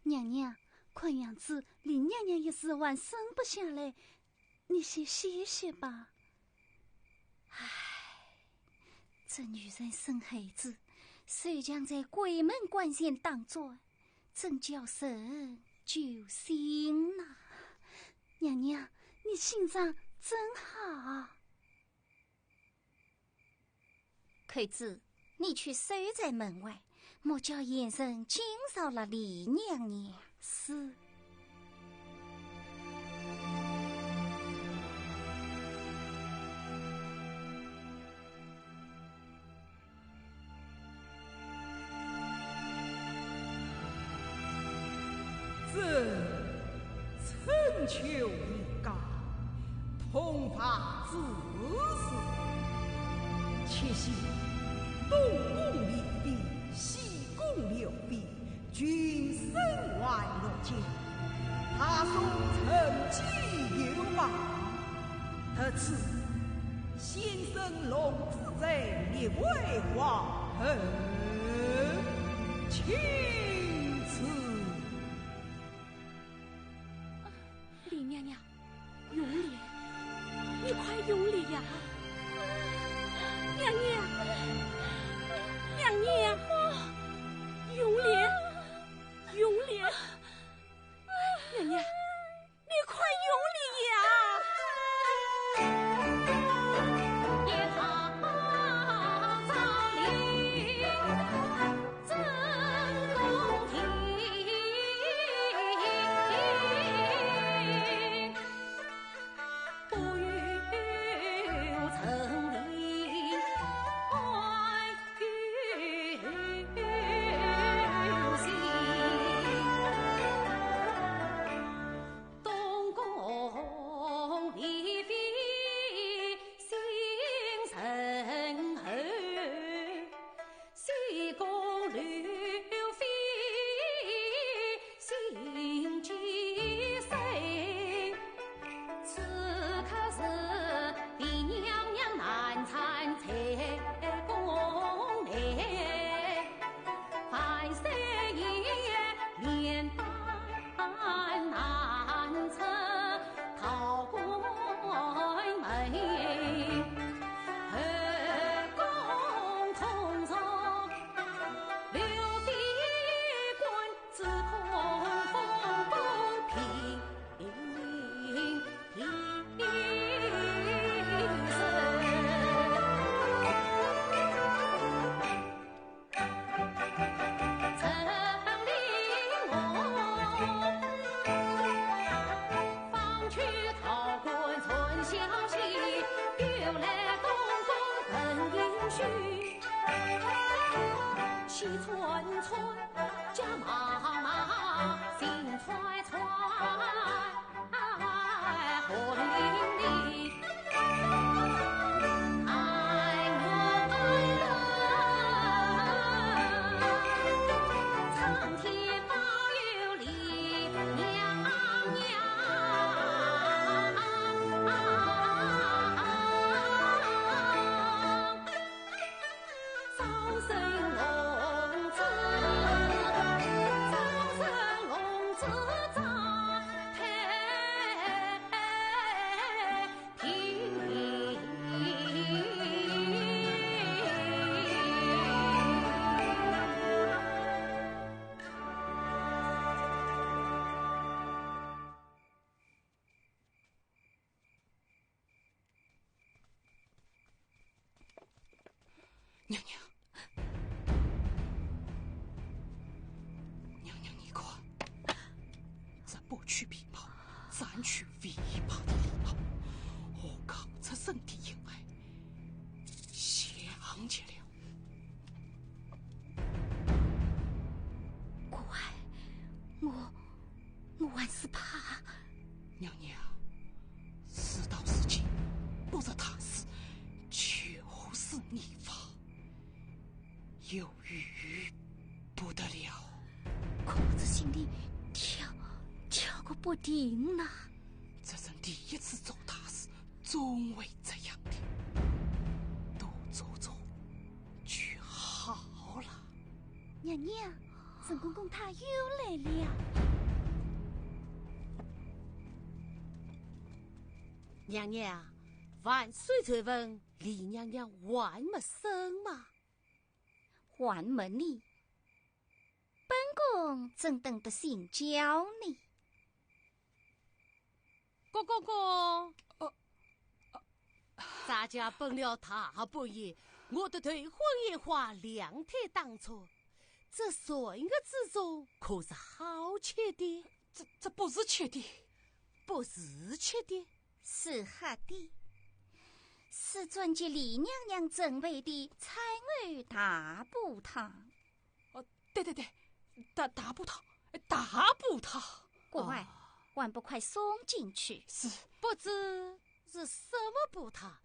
娘娘，看样子离娘娘一时还生不下来，你先歇歇吧。唉，这女人生孩子，谁将在鬼门关前当做，真叫人揪心呐！娘娘，你心脏真好。魁子，你去守在门外，莫叫眼神惊扰了李娘娘。是。臣求一告，同发自私，且信东宫立弊，西宫流弊，君身外落界，他送臣妻有望，特此先生龙子贼列为皇后，请赐。李娘娘，永烈，你快永烈呀！娘娘，娘娘，永烈，永烈，娘娘，你快永烈呀！也好早立，真公平。须，喜春春，家妈妈心揣揣，婚礼爱我爱苍天保佑李娘娘，早生龙子，早生龙子长太平。娘娘，娘娘你看，咱剥去皮毛，斩去尾巴的礼貌，我靠出身的恩爱，想起了。国外，我还是怕。娘娘，事到如今，不是他死，就是你发，犹豫不得了。可我这心里跳个不停呐。这人第一次做大事，总会这样的，多做做就好了。娘娘，沈公公他又来了。娘娘，万岁在问李娘娘还没生吗？还没呢，本宫正等得醒觉呢。公公公，咱家本了大半夜，我的退婚宴花2天当初，这3个之中可是好吃的，这不是吃的，不是吃的，是喝的，是尊及李娘娘准备的菜藕大补汤。对，大补汤，大补汤。国外，还不快送进去？是，不知是什么补汤。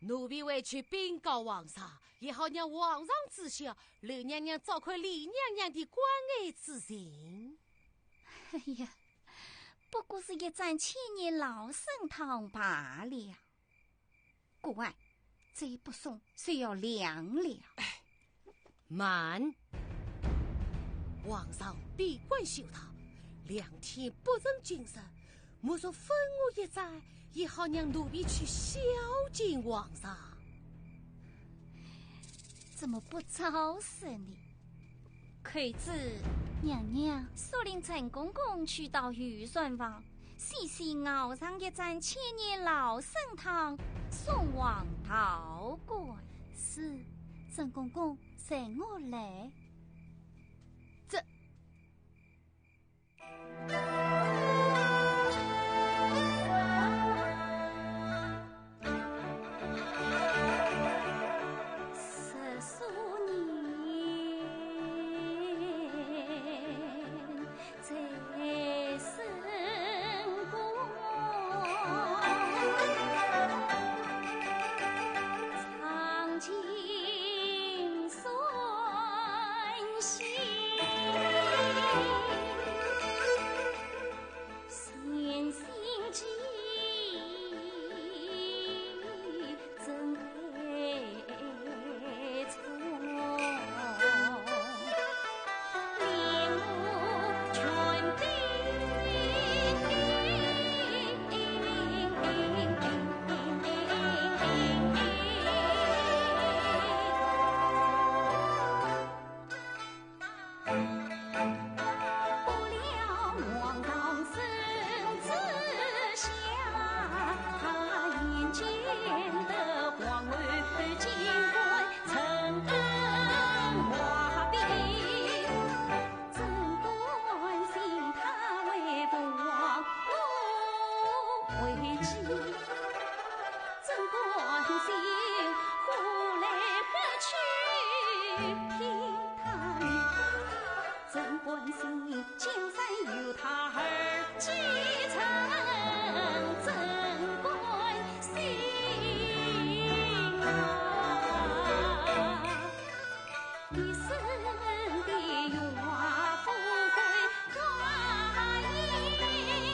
奴婢回去禀告皇上，也好让皇上知晓刘娘娘召回李娘娘的关爱之情。哎呀，不过是一盏千年老参汤罢了。国外，再不送，虽要凉了。慢，皇上闭关休堂，2天不成精神，莫说分我一盏，也好让奴婢去孝敬皇上。怎么不早死呢？可知娘娘率领陈公公去到御膳房，细细熬上一盏千年老参汤，送往道观。是，陈公公随我来。长青山听他的，朕本是江山由他而继承，朕关心啊，一生的荣华富贵挂阴云。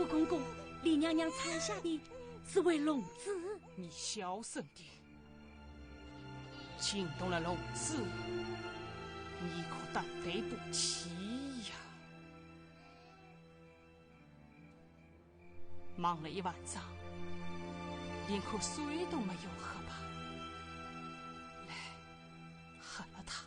公公，李娘娘采下的是位龙子。你小声点，惊动了龙子，你可担对不起呀！忙了一晚上，连口水都没有喝吧？来，喝了它。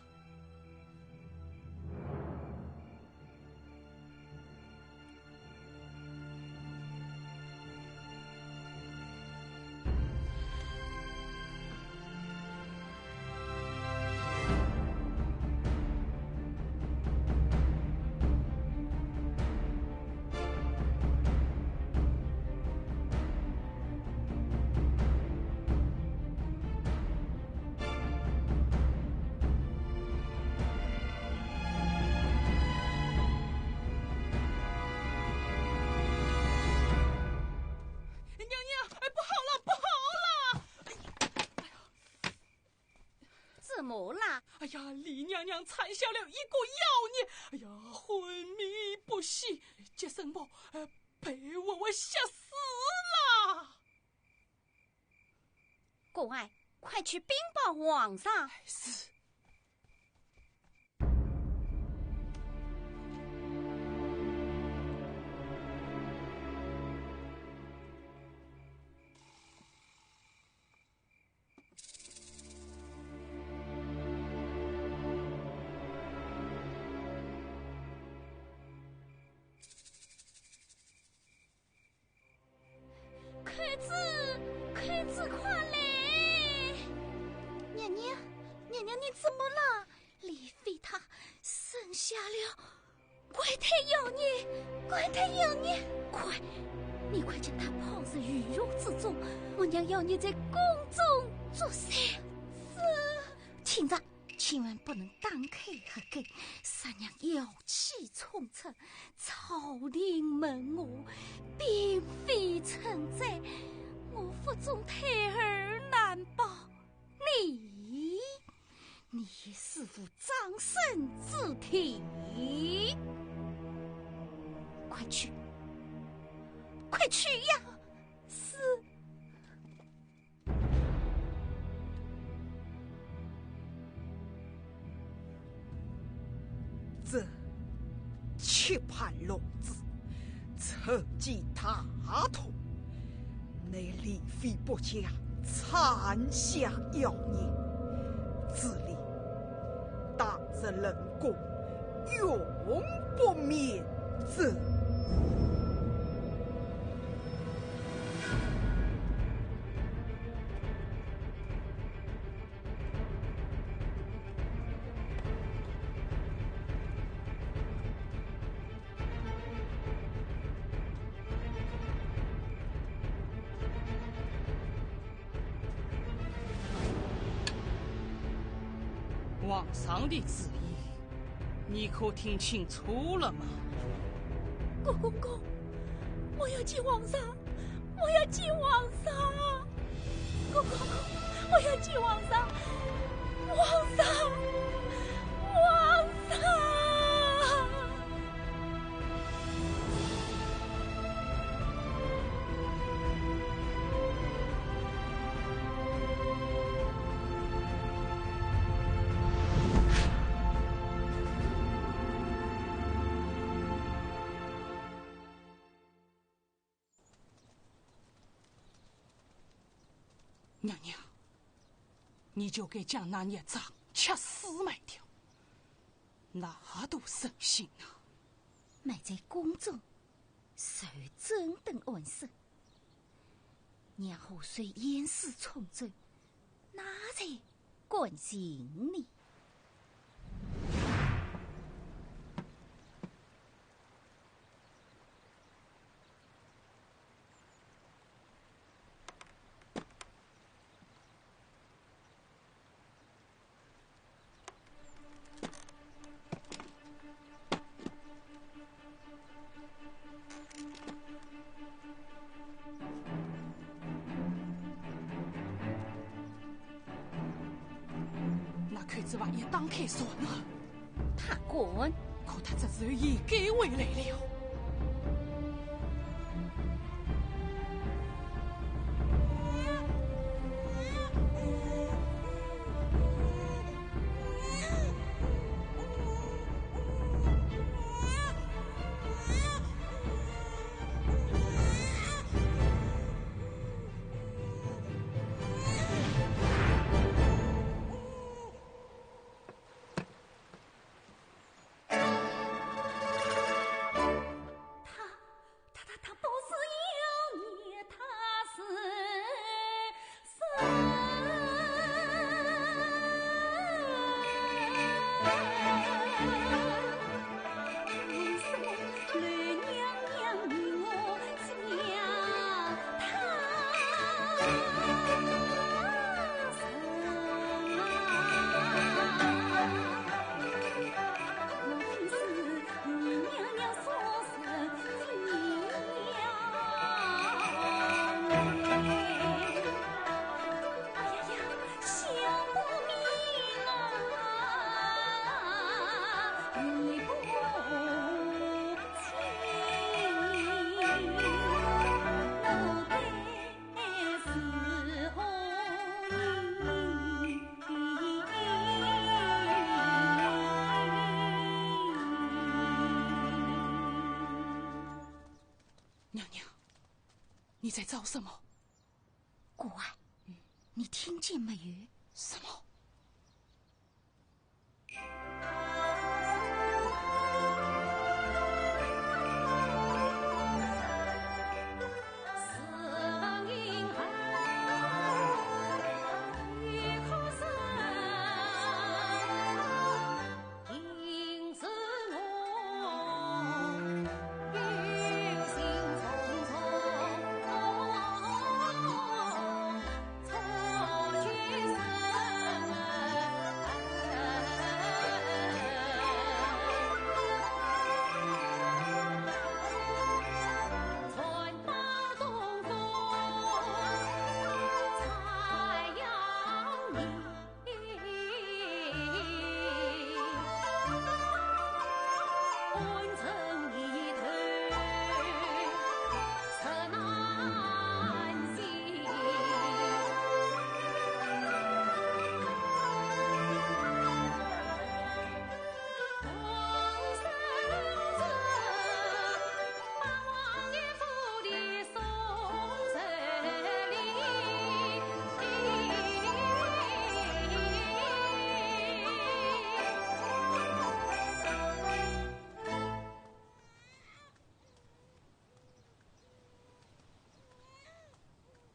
怎么啦？哎呀，李娘娘采下了一个妖孽，哎呀，昏迷不醒，这什么被我吓死了！公爱，快去禀报皇上。是。开子快来！娘娘，娘娘，你怎么了？李妃她生下了怪胎妖孽，怪胎妖孽！快，你快将她抛入鱼肉之中，我娘要你在宫中作善事。听着，千万不能当开合根，杀娘妖气冲出，朝廷问我，并非称赞。我腹中胎儿难保，你是副长生之体，快去呀！是。这却盼龙子趁机大同，内李妃不将残下妖孽，自立当着冷宫，永不免责。皇上的旨意，你可听清楚了吗？郭公公，我要见皇上，我要见皇上！郭公公，我要见皇上！皇上，皇上！娘娘，你就给将那孽障吃死埋掉，那多神心啊！埋在宫中，受正等安身。让河水淹死冲走，哪才关心你？口子万一打开算了，他滚！可他这时候已该回来了。娘娘，你在找什么？国外，你听见没有？什么？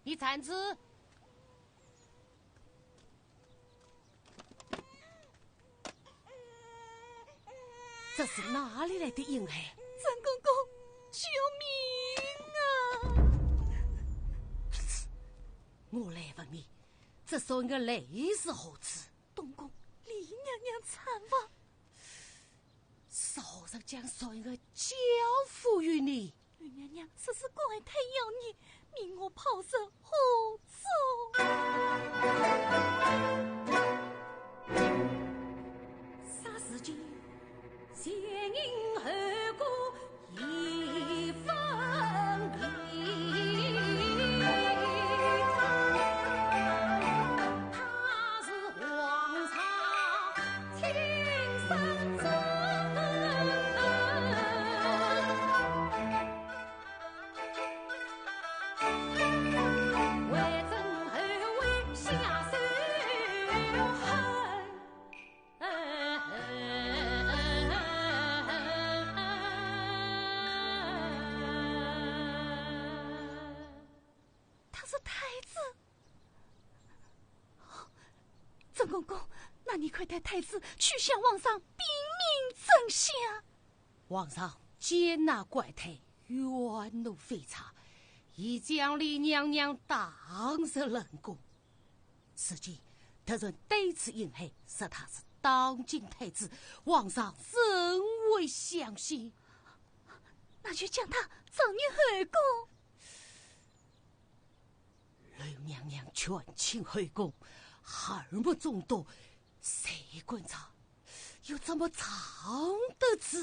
你站住！这是哪里来的婴儿？张公公，救命啊！我来问你，这所应该泪是何处？东宫，李娘娘惨亡。将孙儿交付于你。吕娘娘，这是怪太要你，命我跑色何走？啥时间？先因后果一分离。他是皇朝亲生子。曾公公，那你快带太子去向皇上禀明真相。皇上见那怪胎冤怒非常，已将李娘娘当成冷宫。此间特人对此引黑，说他是当今太子，皇上怎会相信？那就将他召入后宫。吕娘娘全请后宫，耳目众多，谁观察又怎么藏得住？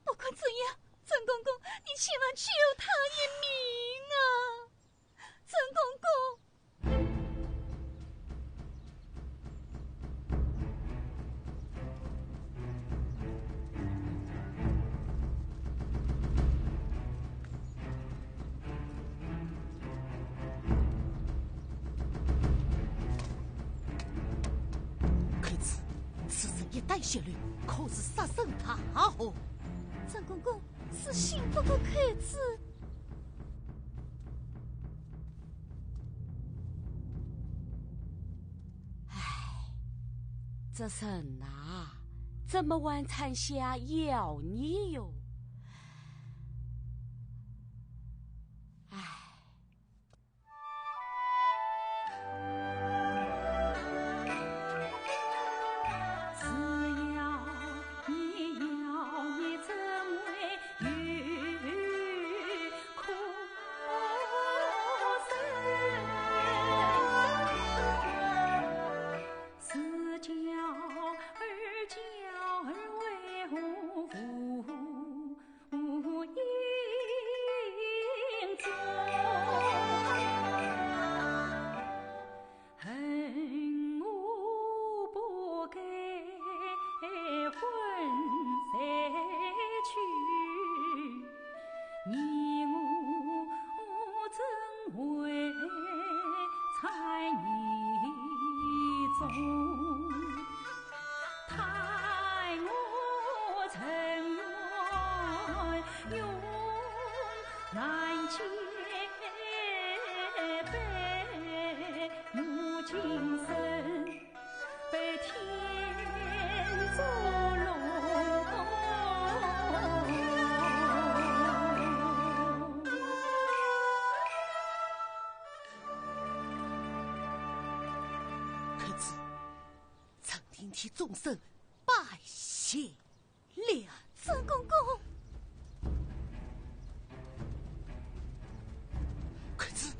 不管怎样，曾公公，你千万救他一命啊！曾公公。一旦泄露，可是杀身大祸。曾公公是信不过客子。唉，这神啊，怎么晚餐下要你哟？替众生拜谢了。曾公公，快子，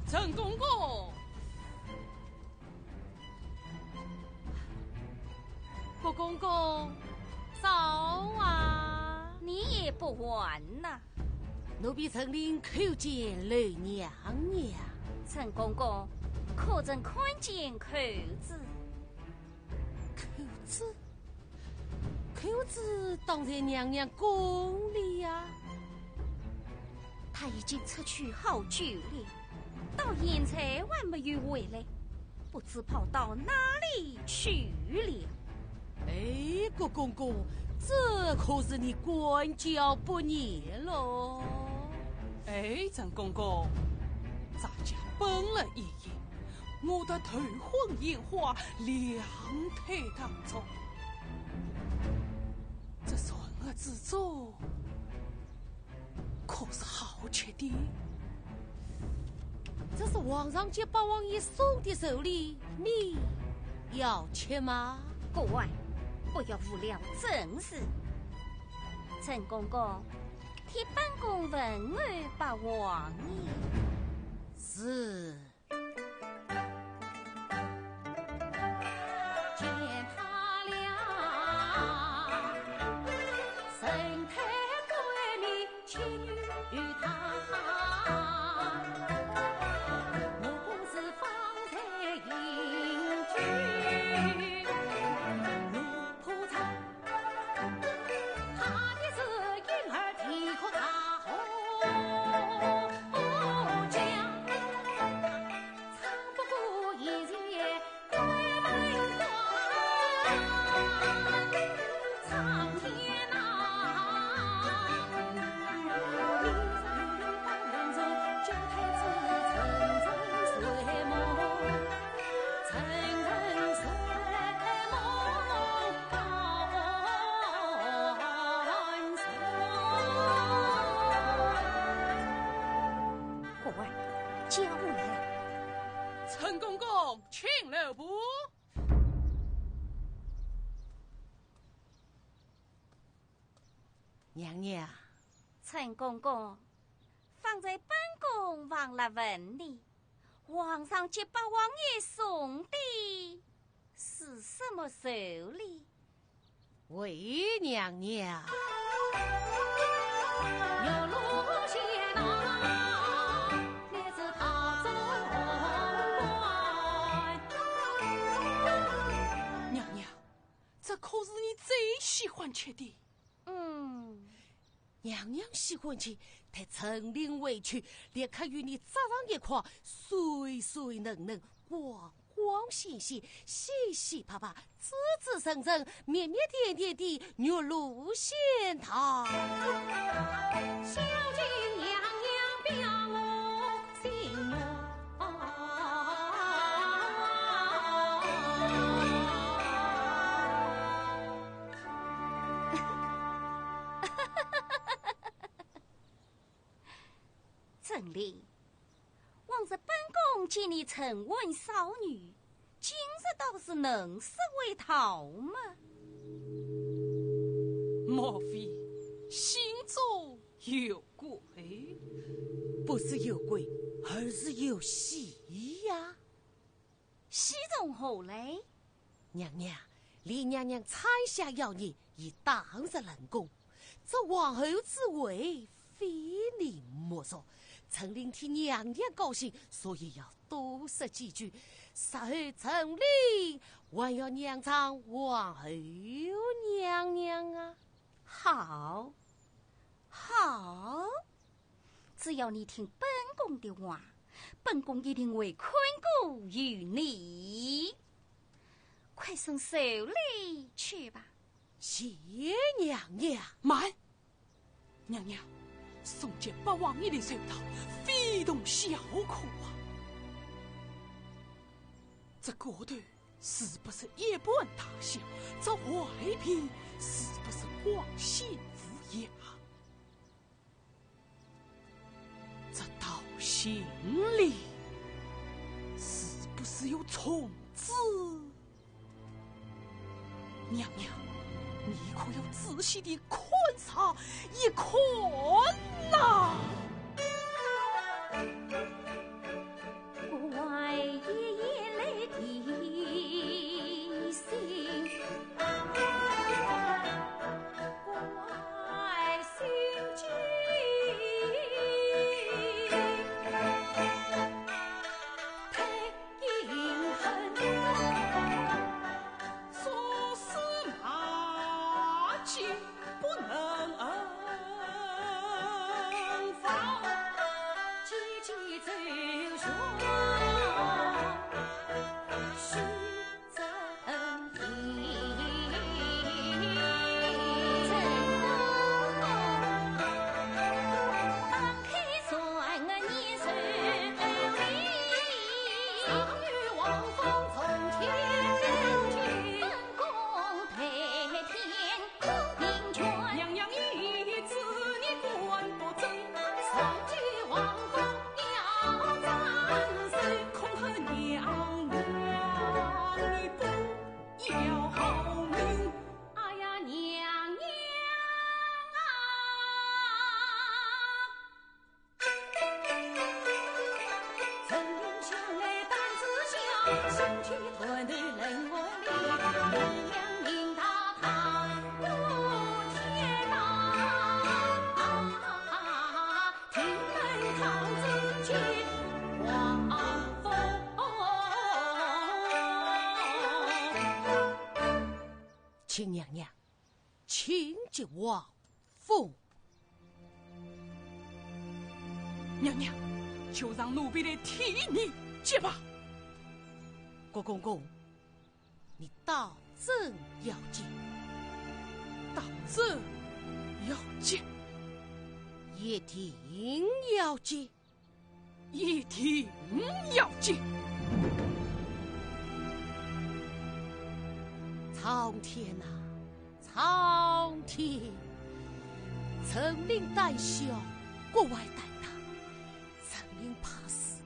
曾公公，郭公公，早啊！你也不晚呐。奴婢曾令叩见吕娘娘。曾公公，可曾看见扣子？扣子，扣子当在娘娘宫里呀。他已经出去好久了，到现在还没有回来，不知跑到哪里去了。哎，郭公公，这可是你管教不严喽。哎，曾公公，咱家本了一夜，我的头昏眼花，两腿当中，这孙儿之作可是好吃的。这是这皇上接八王爷送的手礼，你要吃吗？各位，不要无聊正事。陈公公，替本宫问安八王爷。是。陈公公，请留步。娘娘，陈公公，方才本宫忘了问你，皇上接八王爷送的是什么手礼？回娘娘。有路线啊，列子讨中官。娘娘，这可是你最喜欢吃的。娘娘喜欢吃，待陈令回去，立刻与你扎上一块，水水嫩嫩，光光鲜鲜，细细啪啪，滋滋生生，绵绵甜甜的牛乳仙汤。小金娘娘表我心愿。陈令，往日本宫见你沉稳少女，今日倒是能死为逃吗？莫非心中有鬼？不是有鬼，而是有喜呀！喜从何来？娘娘，李娘娘猜下要你，已当日冷宫，这皇后之位，非你莫属。陈令替娘娘高兴，所以要多说几句。稍后陈令还要娘唱皇后娘娘啊！好，好，只要你听本宫的话，本宫一定会看顾于你。快送手礼去吧。谢娘娘。慢，娘娘。送接八王爷的手套，非同小可啊！这个头是不是一般大小？这外皮是不是光鲜无雅？这刀心里是不是有虫子？娘娘，你可要仔细地观察一看呐！怪爷爷来提醒，怪心机，太阴狠，说是马金不能放，急急走说是真意。当开算个年寿礼，常与王风从天去，本宫太天空平权。娘娘一子你管不正，上去王风要斩首。去团队人我里，娘迎他堂有天堂，听门靠自去王凤。秦娘娘，请接王凤。娘娘，就让奴婢来替你接吧。郭公公，你到朕要接，到这要接，一定要接。一定要接。苍天啊，苍天！臣令胆小，国外胆大；臣令怕死，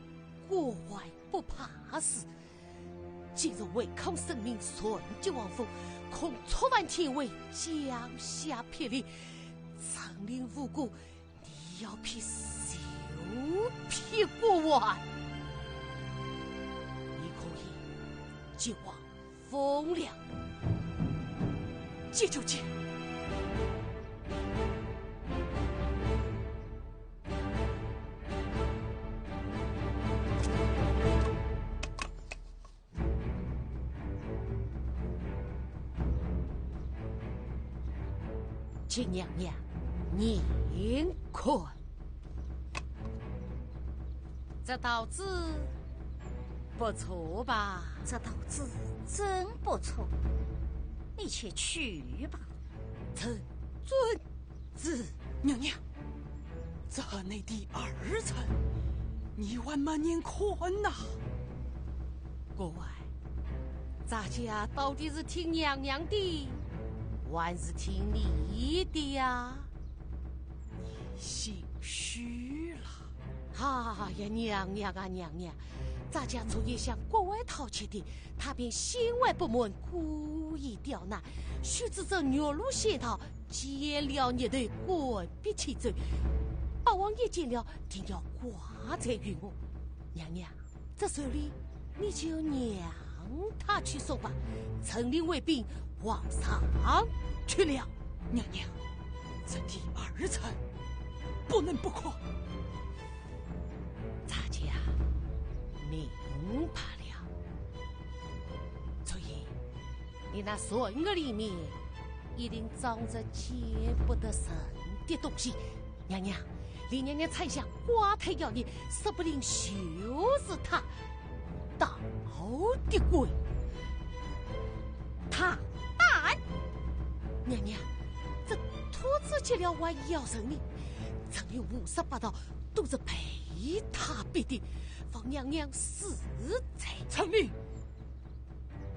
国外不怕死。今日违抗圣命，顺接王凤，恐触犯天威，降下撇令。臣令无辜，你要批休批国外。你可以接王凤了。接就接。秦娘娘，您看，这刀子不错吧？这刀子真不错，你且去吧。臣遵旨。娘娘，这内第二层，你万满眼看呐。国外，咱家到底是听娘娘的，还是听你的呀？你心虚了。哎呀，娘娘啊，娘娘！咱家昨夜向国外讨钱的，他便心怀不满，故意刁难，须知这月路仙桃，见了你的滚必起走。八王爷见了，定要挂在于我。娘娘，这手里你就让他去送吧，臣令卫兵往上去了。娘娘，这第二层不能不夸。咱家明白了，所以你那孙儿里面一定装着见不得人的东西。娘娘，李娘娘猜想瓜太要你，说不定就是他捣的鬼。他蛋，娘娘，这兔子结了还要人命，曾有58道都是陪他逼的，方娘娘死在臣令，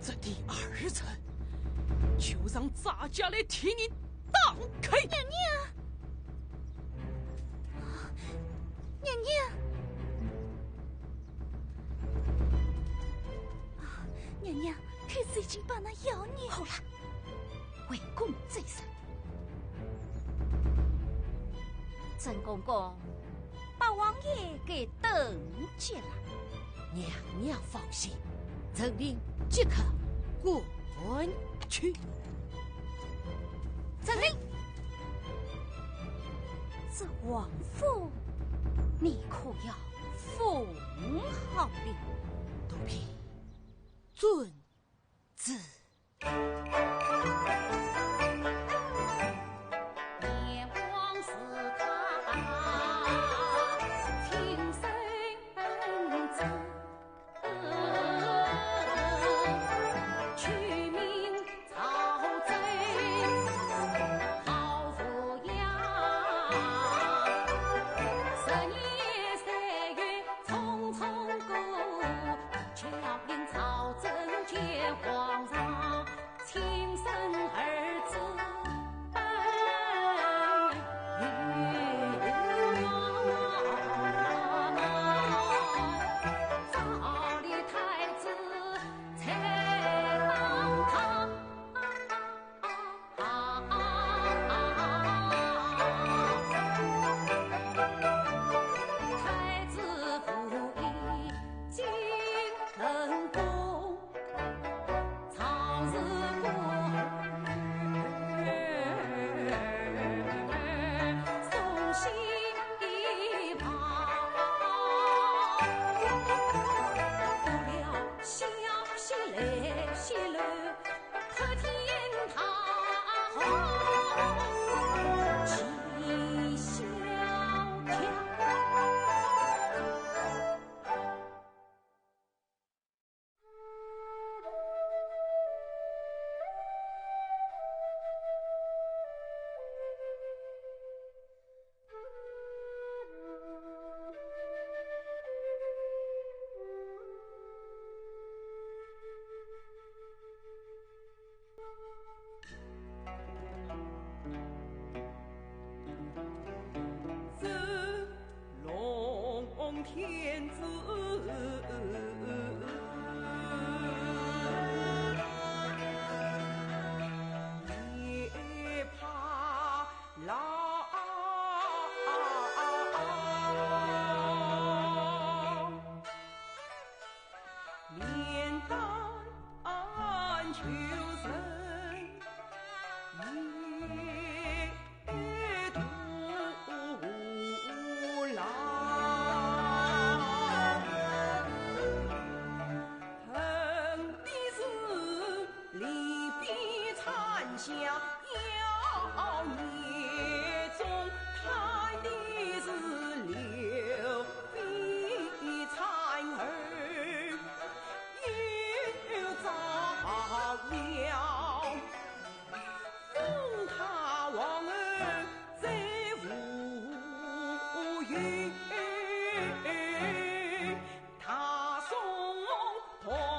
这第二层就让咱家来替你挡开。娘娘，娘娘，娘娘，太子已经把那妖孽。好了，为公在身。郑公公，把王爷给等接了。娘娘放心，臣令即刻滚去。臣令，这王凤，你可要奉好了。奴婢遵旨。念往事他情深知，取名曹贼好富养，3夜3月匆匆过，巧令曹真君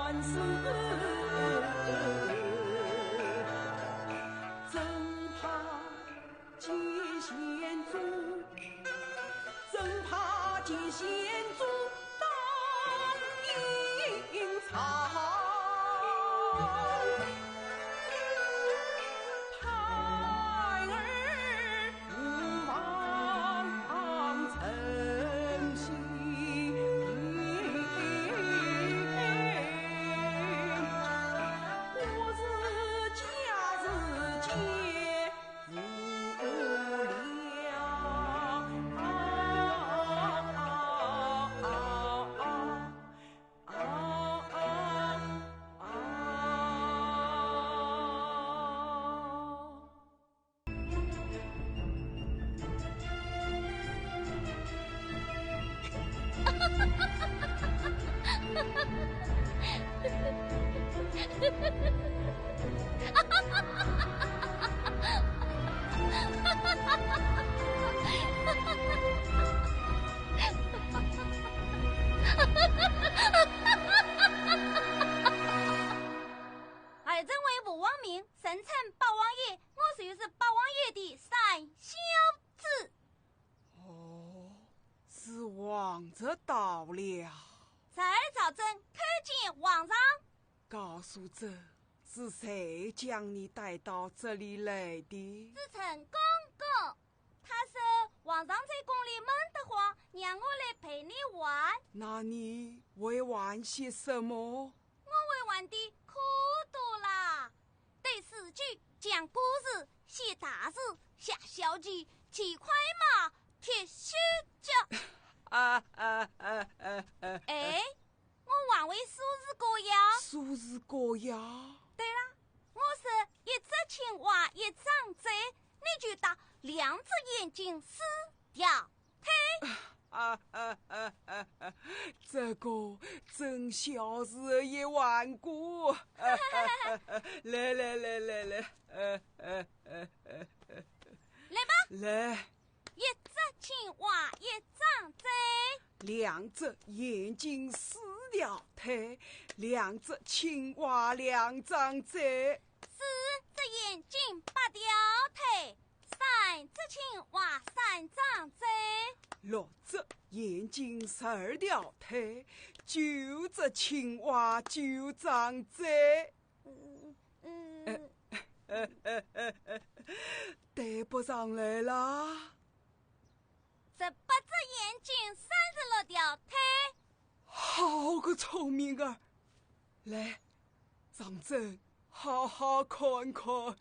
万岁，真怕见先祖，真怕见先祖当阴曹。儿真为武王明，神称八王爷，我就是八王爷的三小子。哦，是王者到了。在儿朝政，叩见皇上。告诉朕，是谁将你带到这里来的？是臣公公，他说皇上在宫里闷得慌，让我来陪你玩。那你为玩些什么？我会玩的可多啦，对诗句、讲故事、写杂志、下小记、骑快马、铁须脚。哎，我还会数字歌谣。数字歌谣。对啦，我说一只青蛙一张嘴，你就答两只眼睛四条腿。这个真小时也玩过。来，来吧。来。一只青蛙一张嘴，两只眼睛四条腿，两只青蛙两张嘴，四只眼睛八条腿，三只青蛙三张嘴，六只眼睛12条腿，9只青蛙9张嘴。对不上来啦。这8只眼睛36条腿。好个聪明儿！来，让朕好好看看。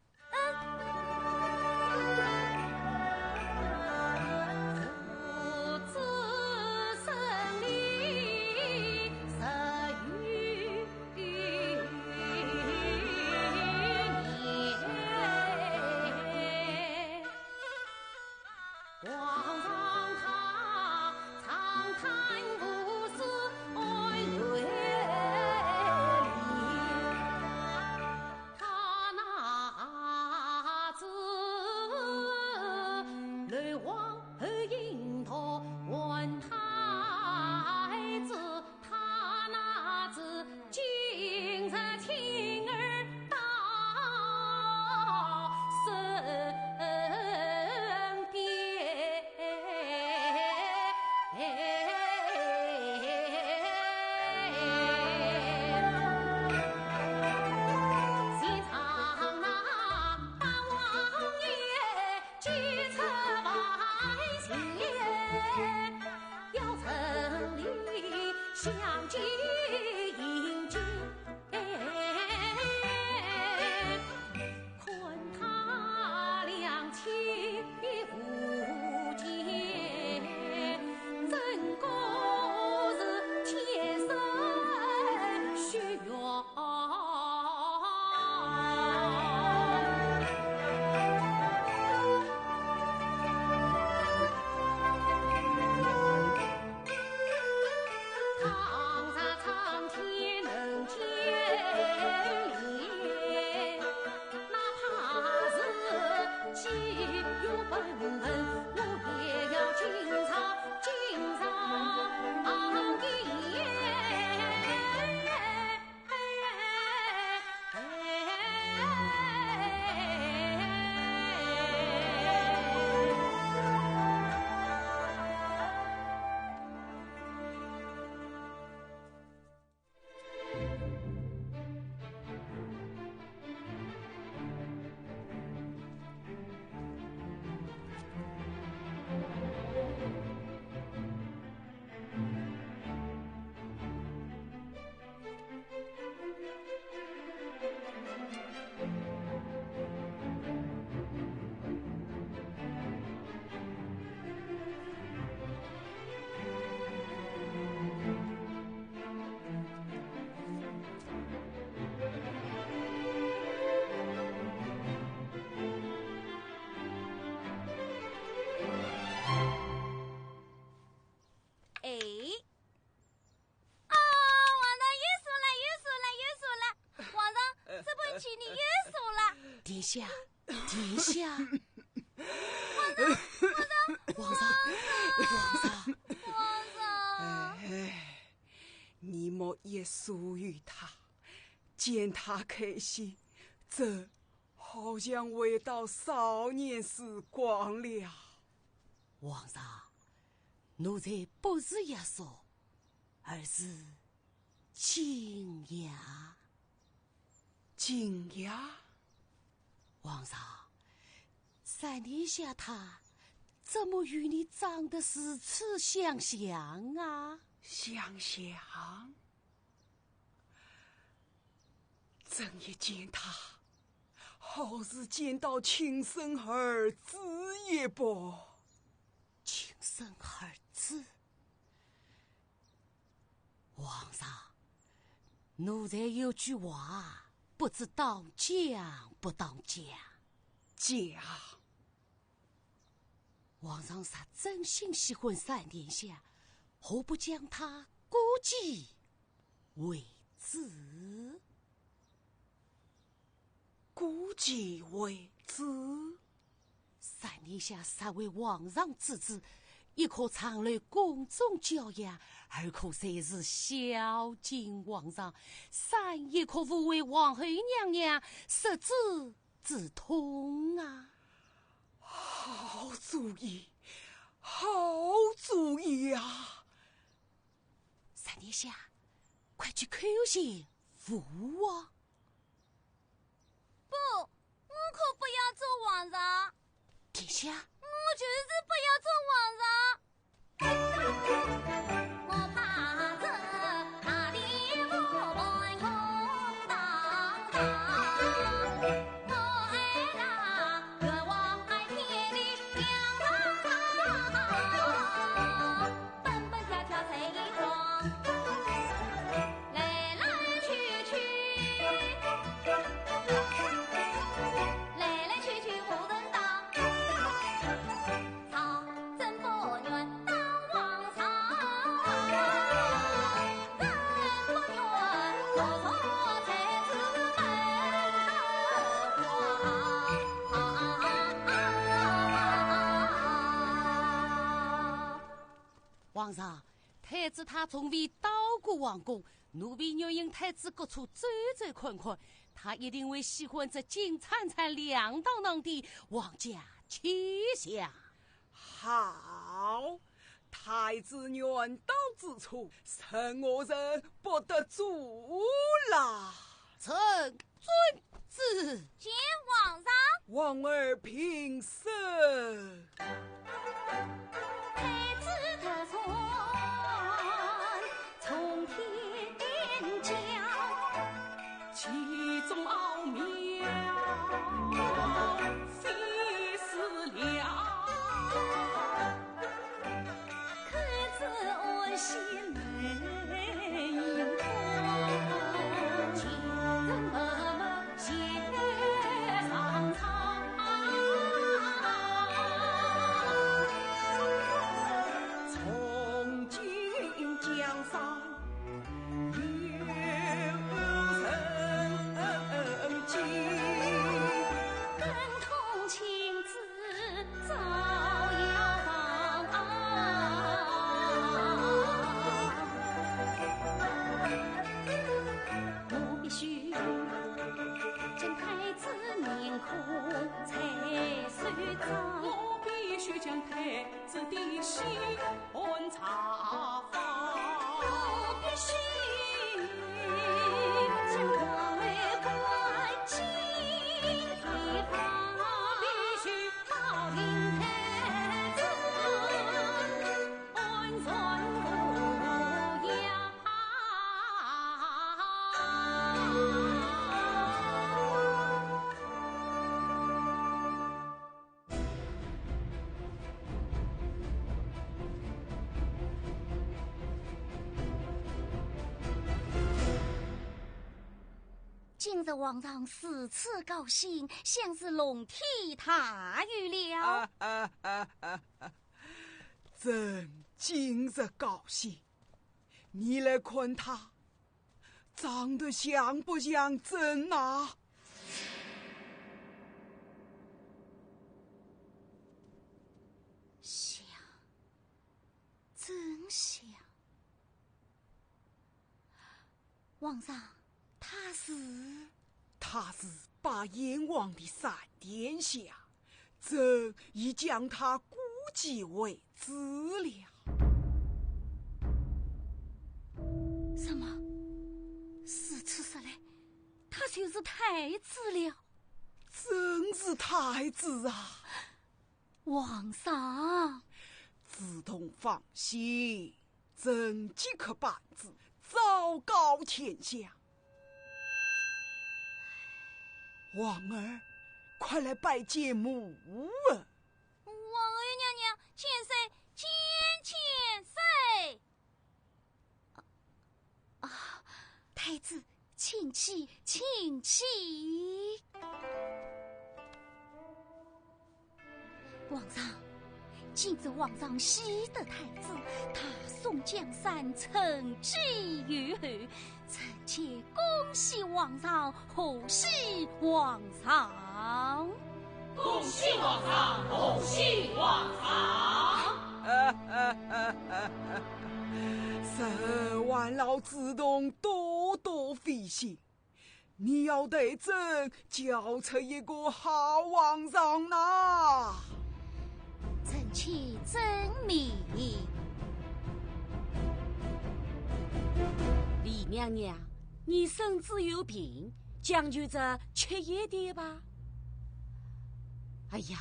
殿下，殿下，皇上，哎，你莫也属于他，见他开心，这好像回到少年时光了。皇上，奴才不是压缩，而是惊讶。惊讶？皇上，3年下他怎么与你长得如此相像啊？想想，真一见他，好似见到亲生儿子一般。亲生儿子，皇上，奴才有句话，不知当讲不当讲。讲，皇上若真心喜欢3殿下，何不将他估计为子？估计为子3殿下实为皇上之子，一可常来宫中教养，2可虽是孝敬皇上，3也可抚慰皇后娘娘失子之痛啊！好主意，好主意啊3殿下，快去叩谢父王。不，我可不要做皇上。殿下，我就是不要做皇上。我怕这大地不安空荡荡，我爱那越王爱天的两堂，蹦蹦跳跳随意闯，来来去去，来来去去无人当。皇上，太子他从未到过王宫，奴婢愿引太子各处走走看看，他一定会喜欢这金灿灿亮堂堂的王家气象。好，太子远道之处，臣我人不得住啦。臣遵旨。见皇上。王儿平身。太子特传从天降，其中奥妙非思量。看子安息泪盈眶，情人默默携上苍。从今江上有人迹，本通亲自照耀房，我必须见太子面孔才算账。我必须将太子的心查访，我必须将光来关进地方，必须好听太子安全无恙。今日皇上如此高兴，像是龙体大悦了。朕今日高兴，你来看他长得像不像朕啊？想，皇上，他是把燕王的三殿下，朕已将他估计为子了。什么？是此时来，他就是太子了。真是太子啊！皇上，子同放心，朕即刻办旨，昭告天下。王儿，快来拜见母儿。王儿娘娘，千岁，千岁！太子，请起，请起。皇上，今日皇上喜得太子，他送江山，承继于后，臣妾恭喜皇上，贺喜皇上，恭喜皇上，恭喜皇上！十万老子洞多多费心，你要对朕交出一个好皇上呐！臣妾遵命。李娘娘，你身子有病，讲究着吃一点吧。哎呀，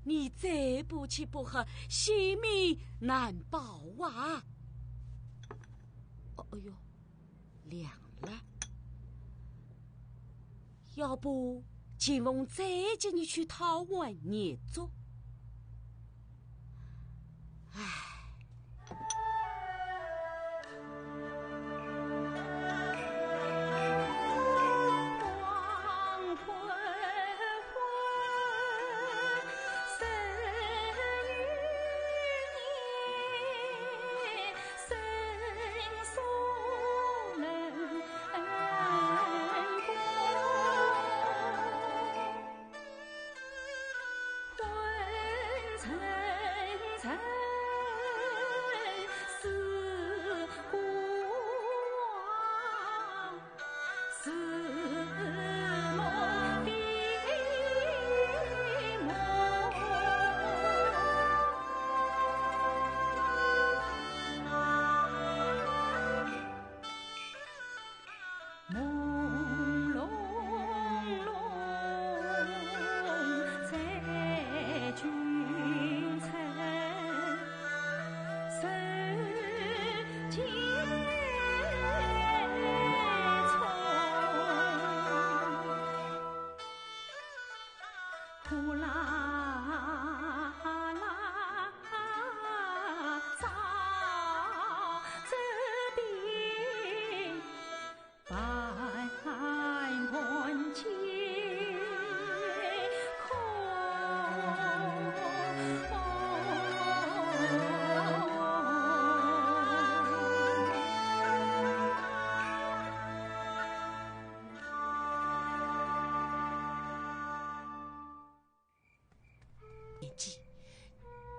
你再不吃不喝，性命难保啊！哎呦，凉了。要不金凤再接你去讨碗捏粥。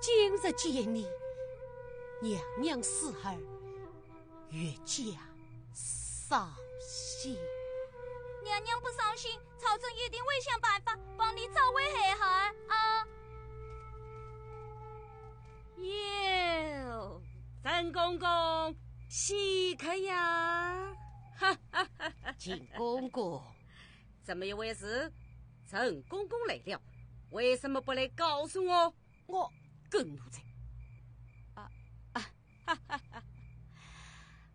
今日见你，娘娘死儿越加伤心。娘娘不伤心，朝臣一定会想办法帮你找回孩儿啊！哟，陈公公，喜客呀！哈哈哈哈！秦公公，这么一回事，陈公公来了，为什么不来告诉我？我跟奴才。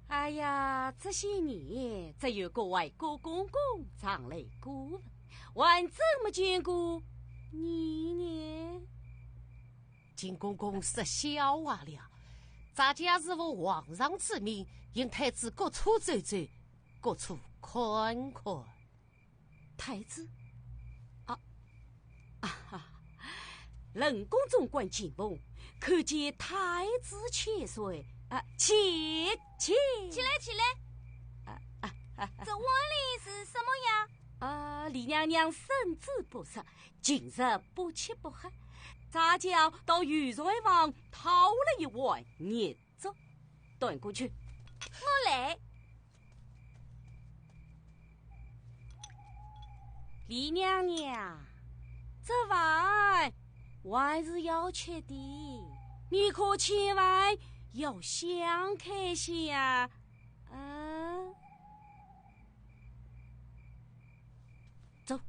哎呀，这些年只有各位郭公公常来过问，还真没见过你呢。秦公公失笑话了，咱家是奉皇上之命，引太子各处走走，各处看看。太子，冷宫总管进梦，可见太子千岁。起来！这碗里是什么呀？李娘娘身子不适，今日不吃不喝，咱家到御膳房讨了一碗热粥。端过去。我来。李娘娘，这饭还是要吃的，你可千万要想开些啊！走。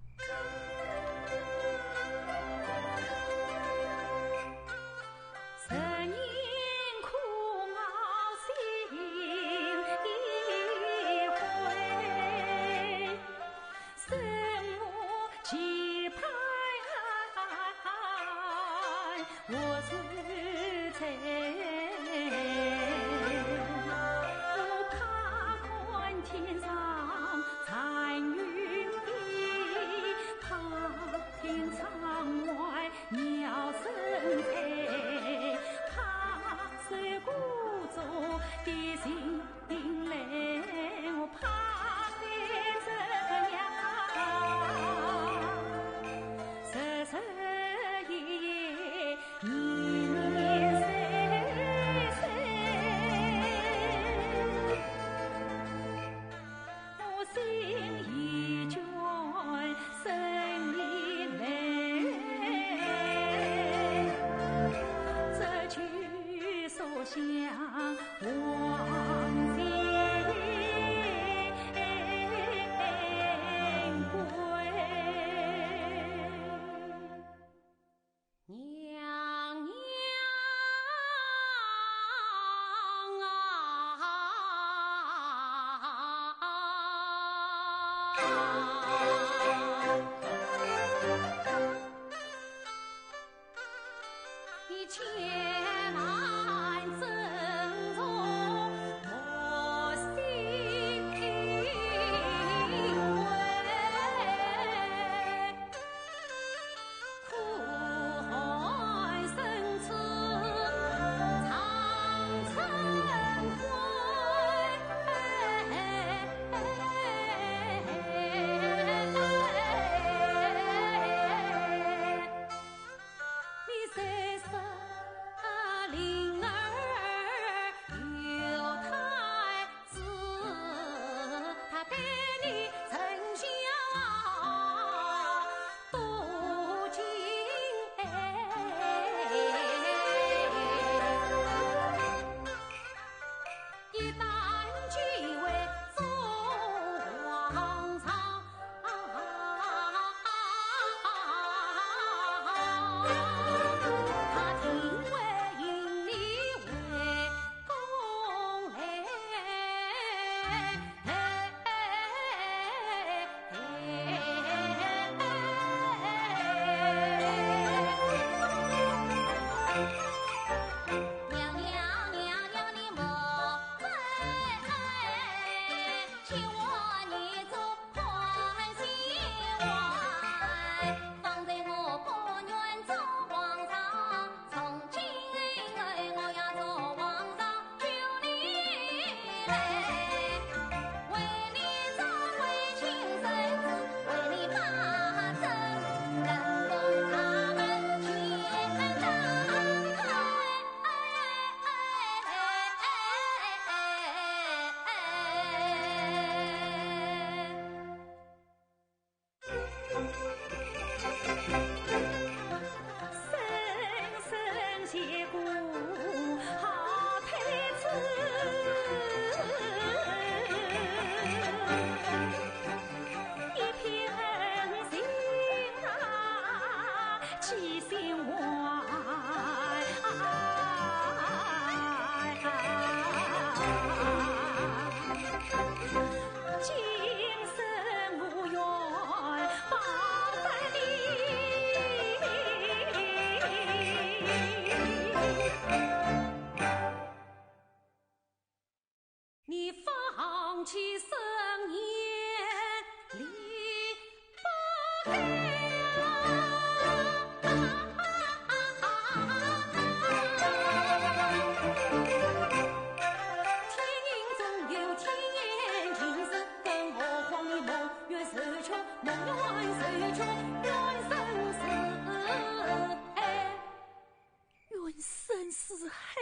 生是海，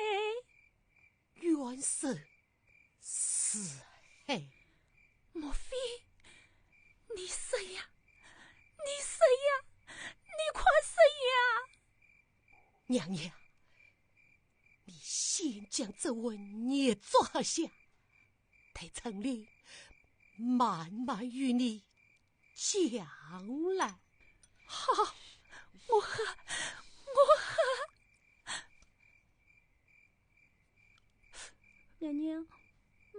缘是莫非你死呀？你死呀？你快死呀！娘娘，你先将这文捏抓下，待臣令慢慢与你讲来。好，母后。娘娘，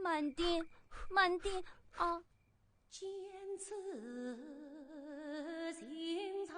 慢点，慢点啊！见此心肠。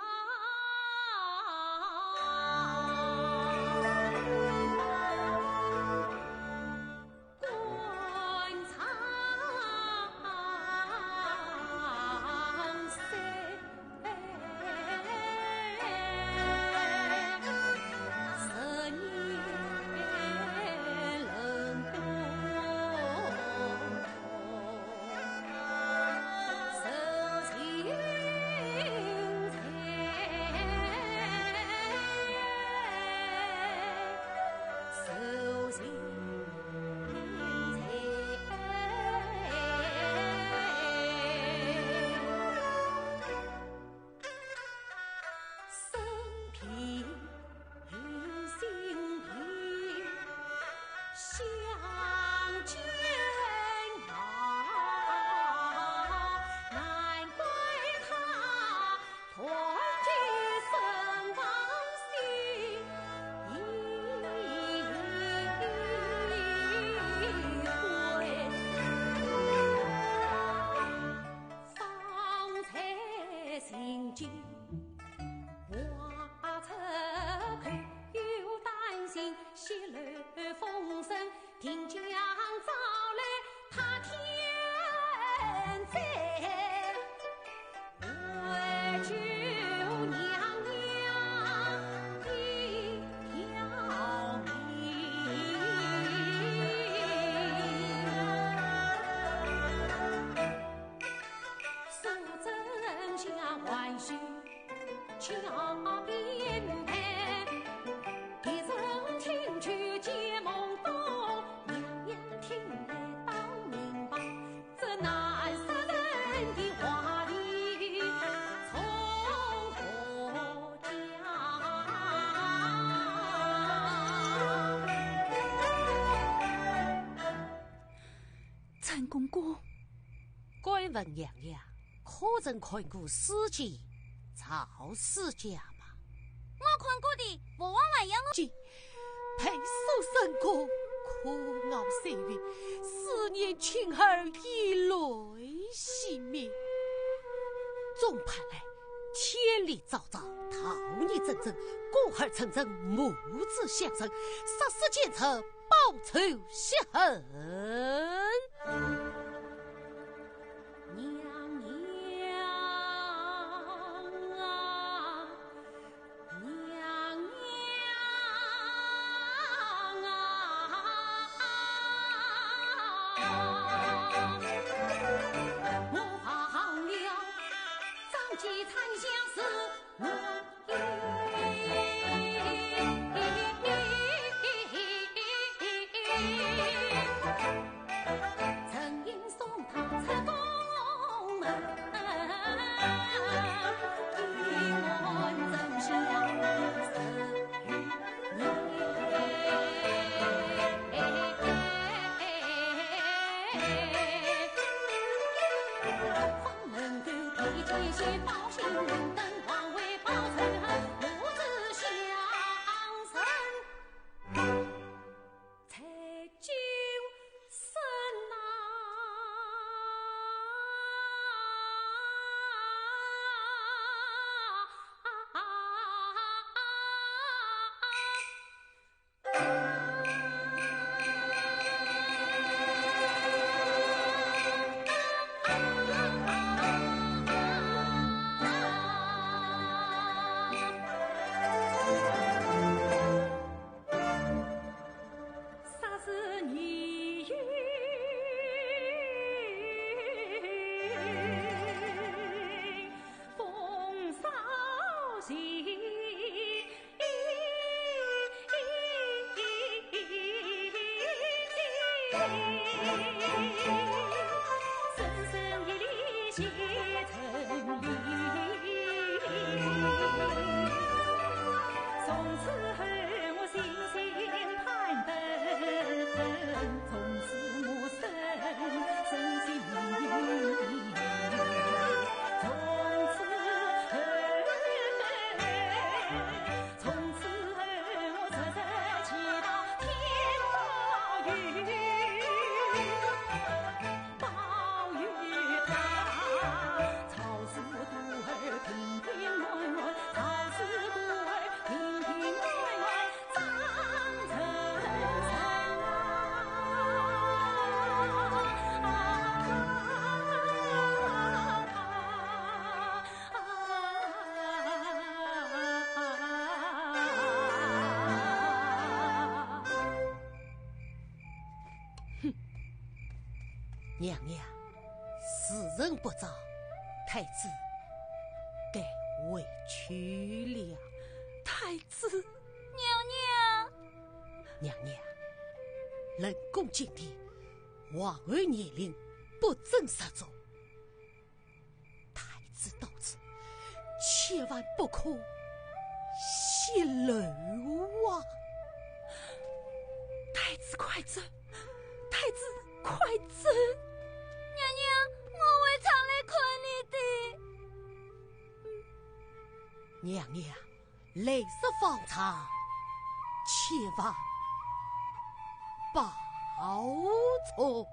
陈公公，该问娘娘，可曾看过史记曹世家吗？我看过的，不枉外样哦。配属神歌，可傲岁月，思念情儿以泪洗面。总派来千里昭昭，桃李铮铮，过河成针，母子相生，杀死奸臣，报仇雪恨。写成礼。从此后我心心盼等，从此我深信你。从此后我时时祈祷天保佑他，曹氏孤儿平平安安，曹氏孤儿平平安安，长成神娘娘，时辰不早，太子该回去了。太子，娘娘，冷宫禁地，皇儿年龄不准失足。太子到此，千万不可泄露啊！太子快走，太子快走！娘娘，我会常来看你的。娘娘，来日方长，千万保重。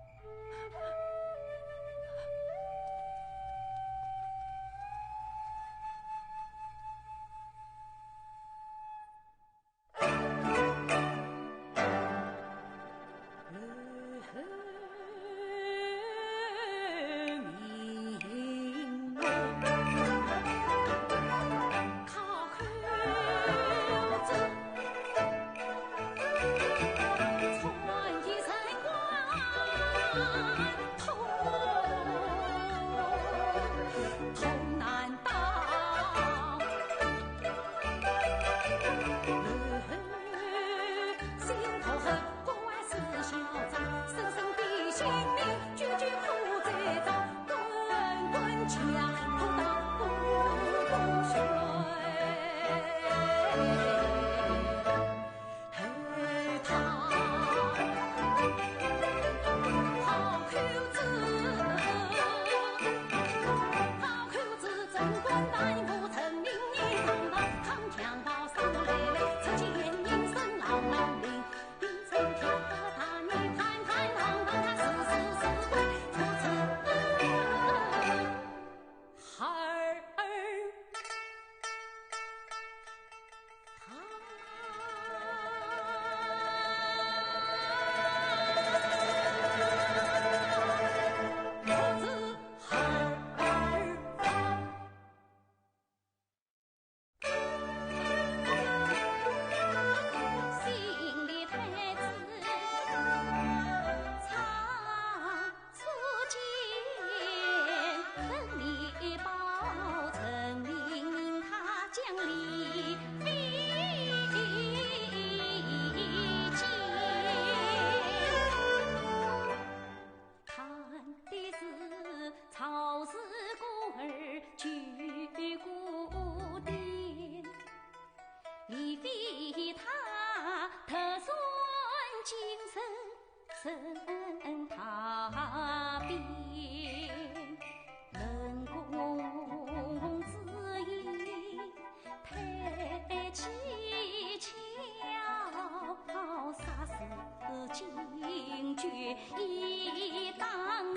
生他边，人工子意太蹊跷，杀死惊觉忆当年。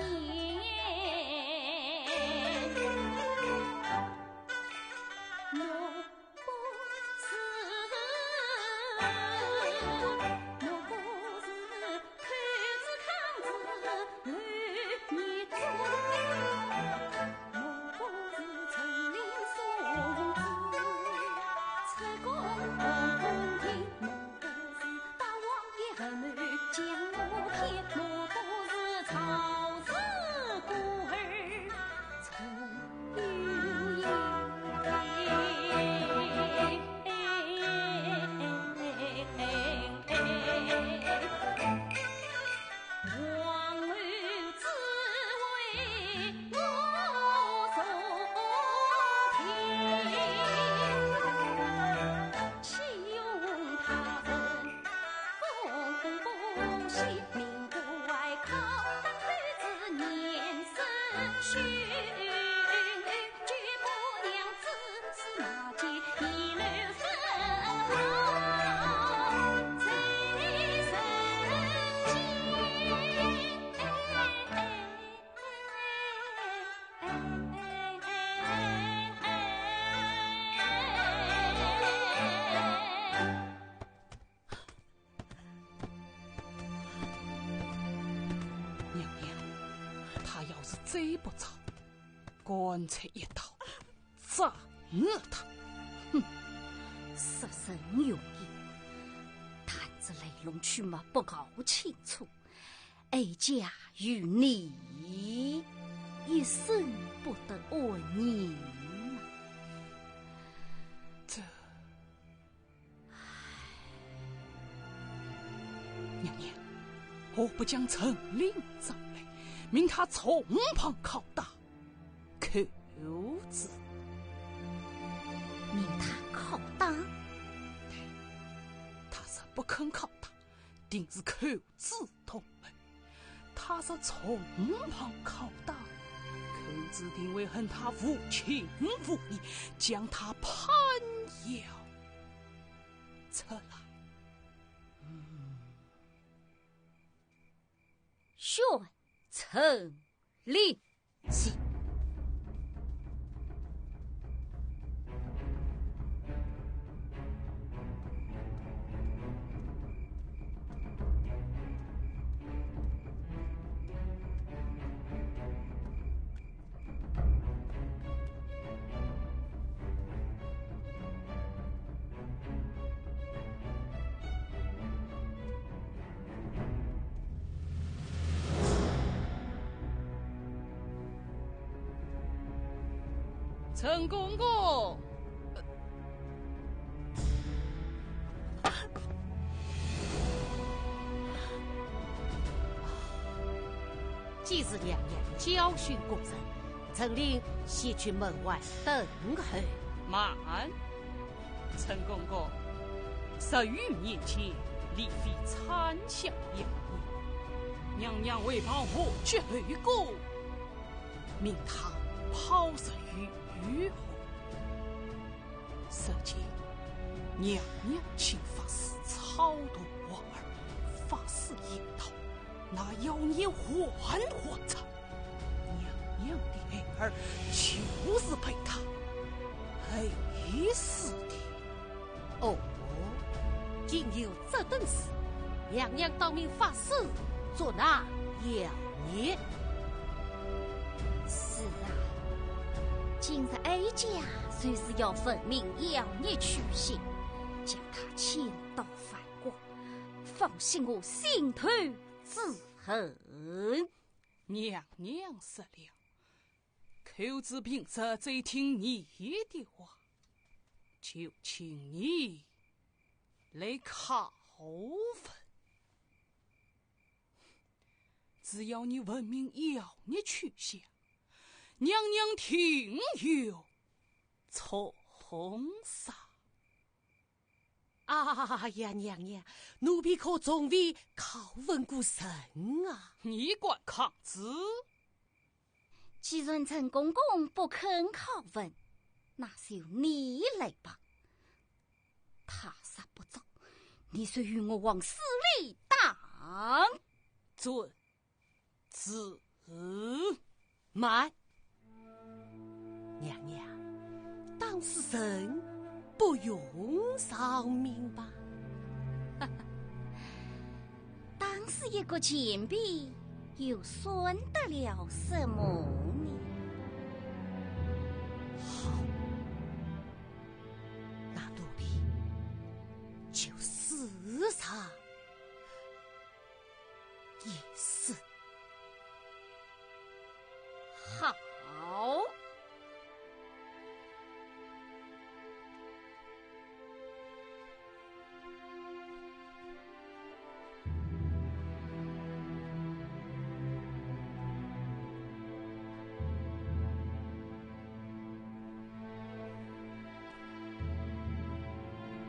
王儿只为我。须，举婆娘子司马街一路分毫，在人娘娘，他要是再不走，干脆一刀斩了他。杀生容易，探子来龙去脉不搞清楚，哀家与你一生不得安宁啊！这，娘娘，我不将陈令找来，命他从旁拷打，口子。命他拷打，他是不肯拷打，定是口子同门。他是从旁拷打，口子定会恨他无情无义，将他攀咬出来。宣陈令记。陈公公，既是娘娘教训过人，陈令先去门外等候。慢，陈公公，10余年前，李妃参详养你，娘娘为帮我去后果，命他抛石于雨后。如今娘娘请法师超度我儿，法师引导，那妖孽还他。娘娘的爱儿就是被他害死的。哦，竟有这等事，娘娘当命法师做那妖孽。是啊，今日哀家虽是要分明妖孽去向，将他千刀万剐，放心我心头之恨。娘娘失了，口子凭着再听你的话，就请你来拷问。只要你问明妖孽去向，娘娘听有从啥？啊呀，娘娘，奴婢可从未拷问过神啊！你管抗子？既然陈公公不肯拷问，那就你来吧。他杀不走，你虽与我往死里打。遵旨。慢，娘娘，当事人不用上命吧？当时一个前辈，又算得了什么呢？好，那奴婢就死上一死。好。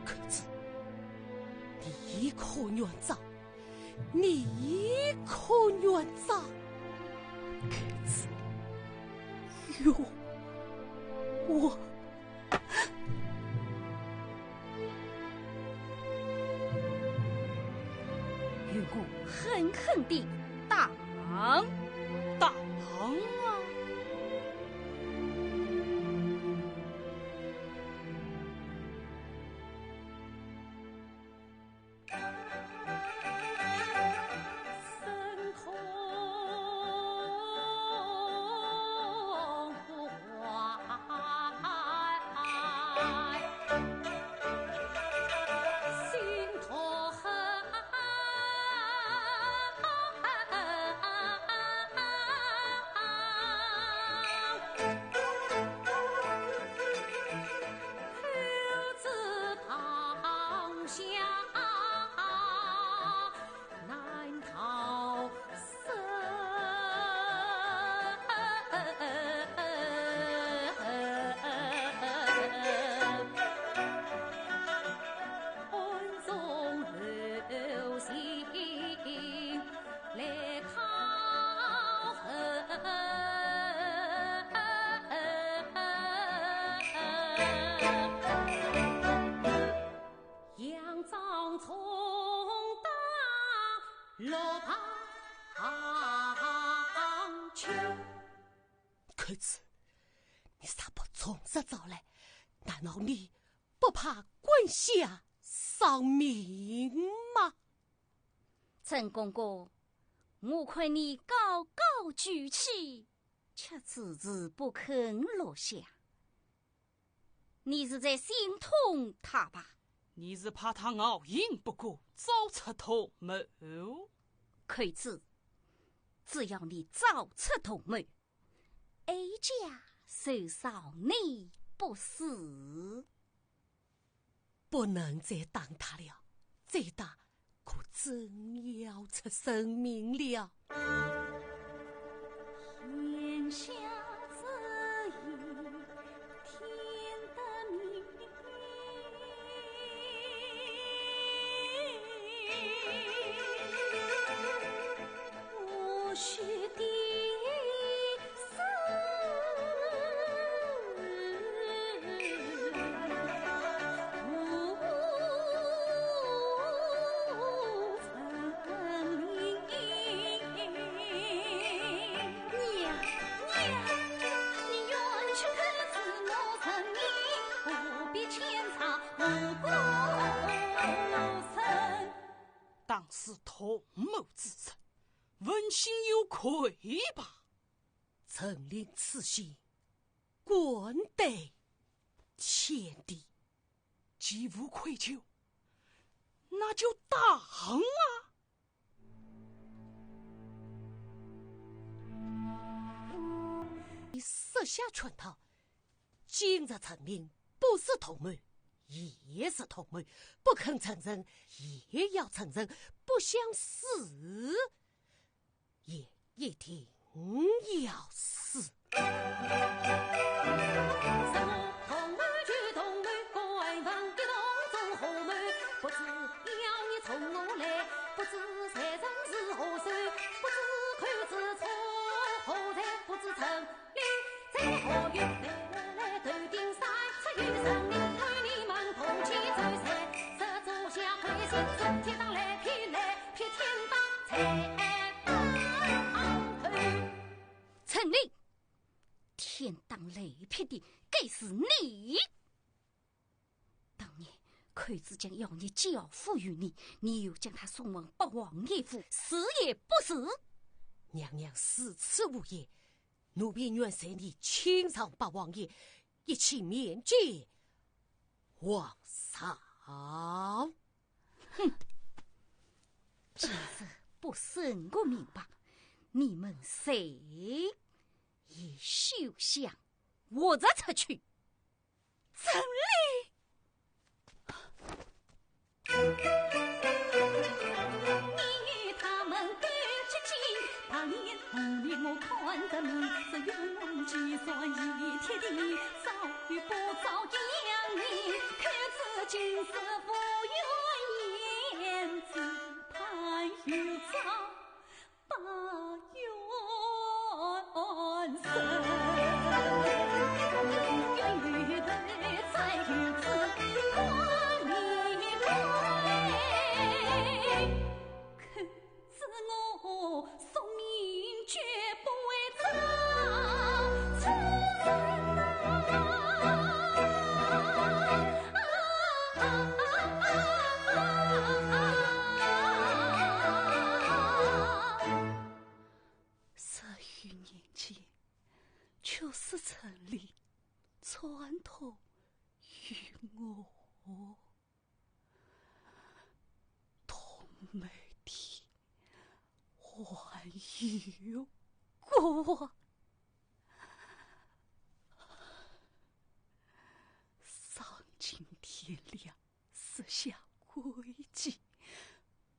可是，你可愿走？你可愿走？可是，有我。云姑狠狠地打大郎啊！神通不坏，心头恨。口字旁下难逃生。恩重留心来讨恨。杨张充当罗旁秋。口子，你啥不从实招来？难道你不怕官下丧命吗？陈公公，我看你高高举起，却迟迟不肯落下。你是在心痛他吧？你是怕他傲硬不过，早出同谋。口子，只要你早出同谋，A 家受伤你不死。不能再打他了，再打可真要出生命了。天下之意，天的明，我须的当是同谋之臣，问心有愧吧？臣领此行，官得天地，既无愧疚，那就当啊！你设下圈套，今日承认不是同谋，也是同谋，不肯承认也要承认，不想死也一定要死。同谋就同谋，官房一同做好谋，不知要你从何来，不知财神是何手，不知看子错何在，不知城里在何月，来头顶山，出于神灵看你们同气走山，这座下看心中天当来劈天当财当头。陈令，天当雷劈的该是你。当年寇子将要你交付于你，你又将他送往八王爷府，死也不死。娘娘死此无言，奴婢愿随你亲上八王爷，一起面见皇上。哼！今日不审个明白，你们谁也休想活着出去。真理。你与他们干之间，当年无力我看得明，只有我计算一天地，早与不早一两年，看此今世不愿言，只盼有朝把冤伸。就是城里传统与我同美的还有过丧尽天良，设下规矩，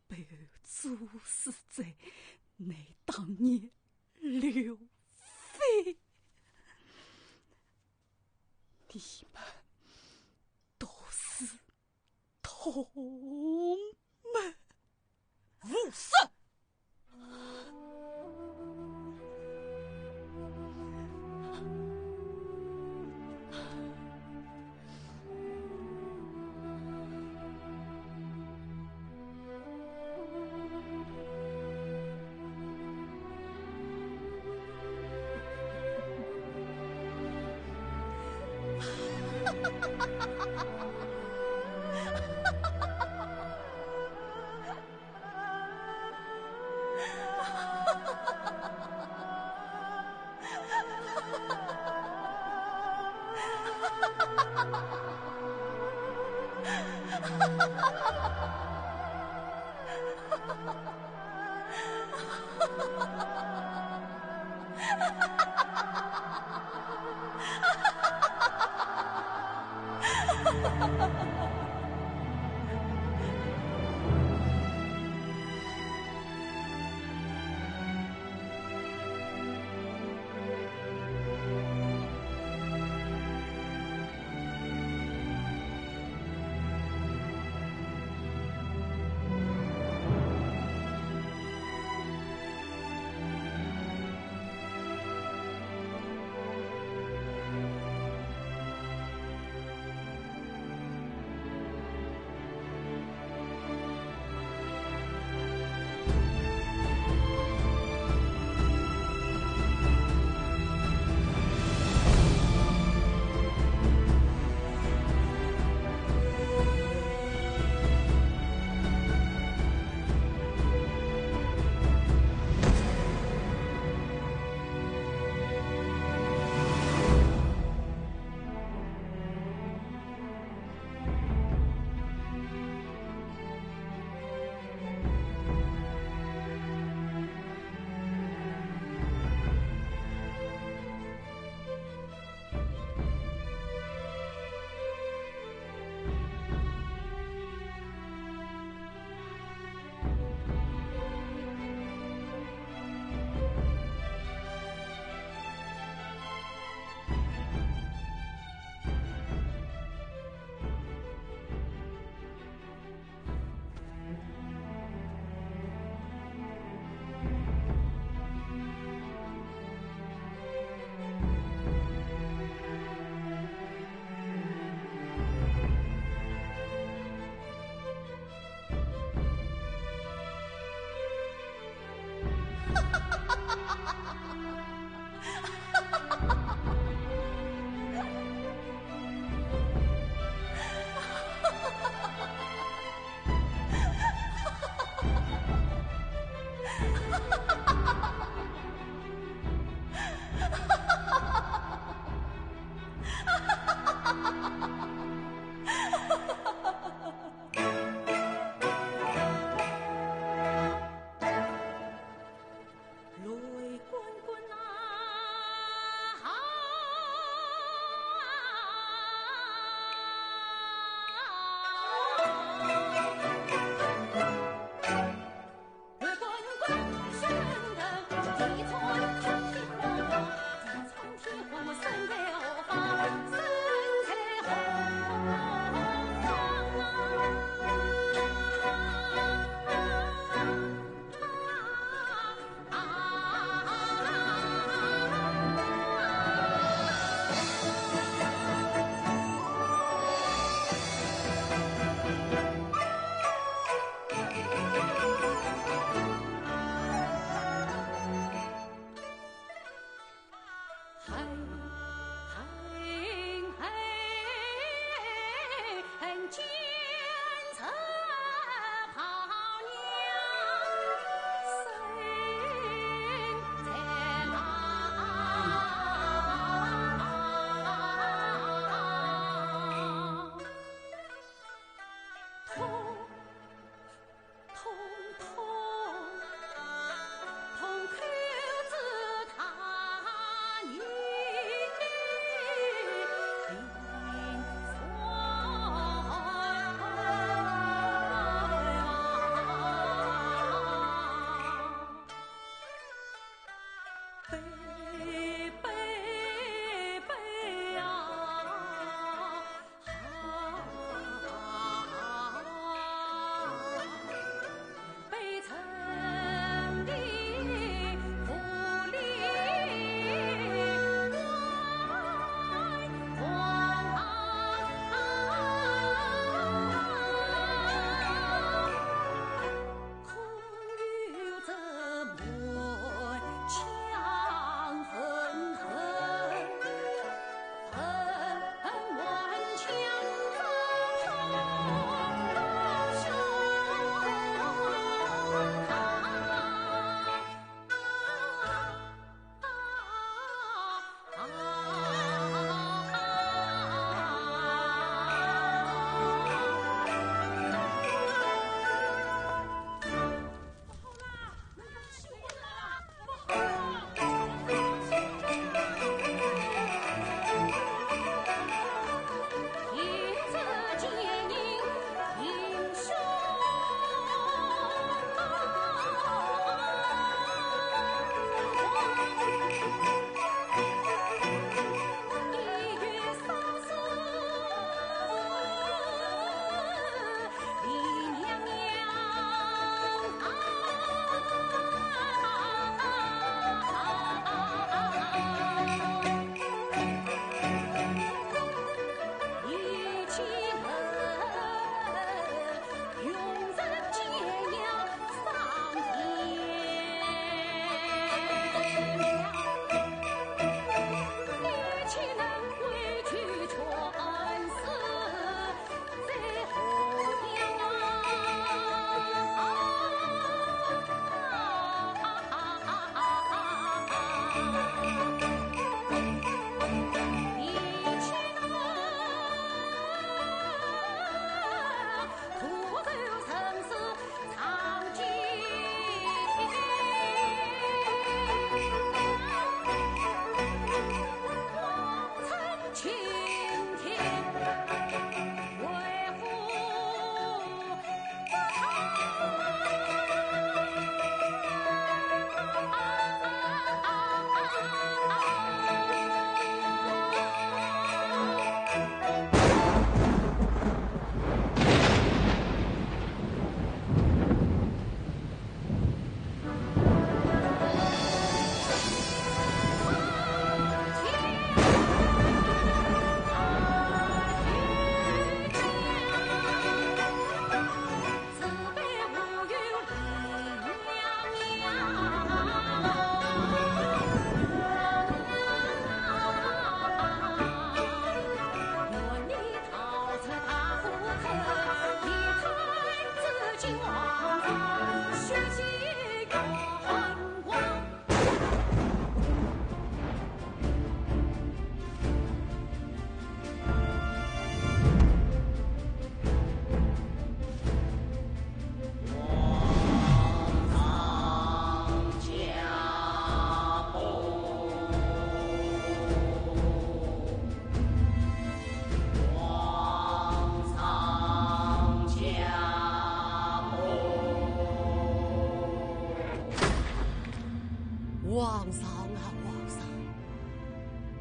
被主事在你当年刘备，你们都是同门。无事。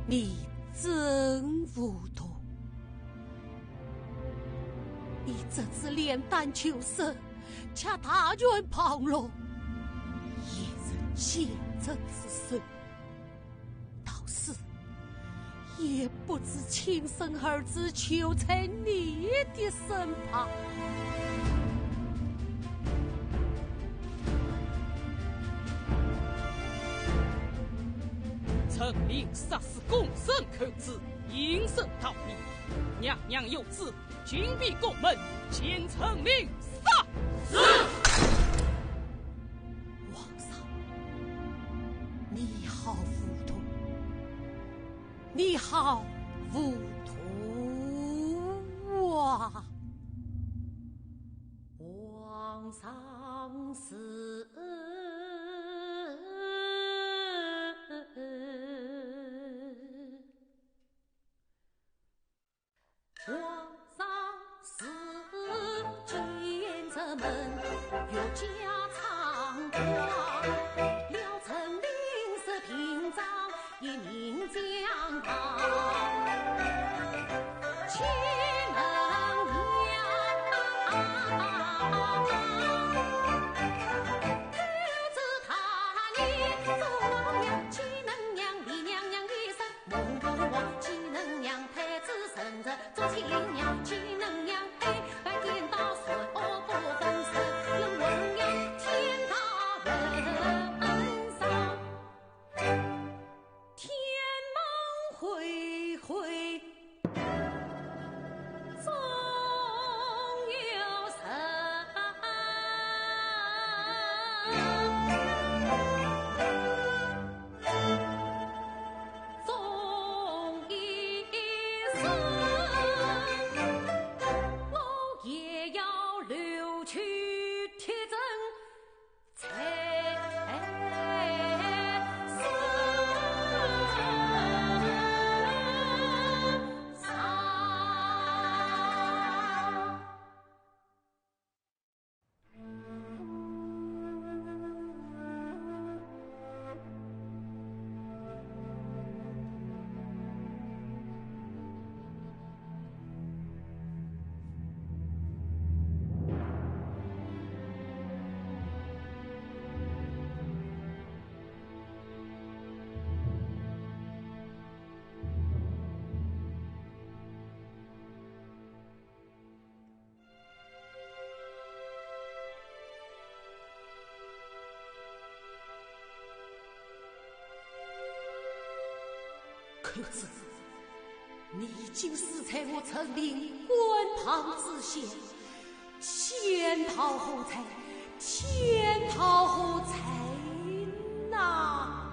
你真糊涂！你这次炼丹求生，恰大权旁落，也人见证之身，到死也不知亲生儿子囚在你的身旁。臣命杀死共生口子，应声逃命。娘娘有旨，紧闭宫门，见臣命杀。是。皇上，你好糊涂，你好糊涂啊！皇上死。皇上死，见着门有家常话，了臣临时屏障一名将堂，岂能偷子他你做娘，岂能让李娘娘一生梦不忘，岂能让太子圣着做亲娘，岂能让白颠倒水不分身，能闻扬天大人上，天门恢恢终有神。可是，你已经死在我陈林官旁之下，前逃后才，前逃后才呐！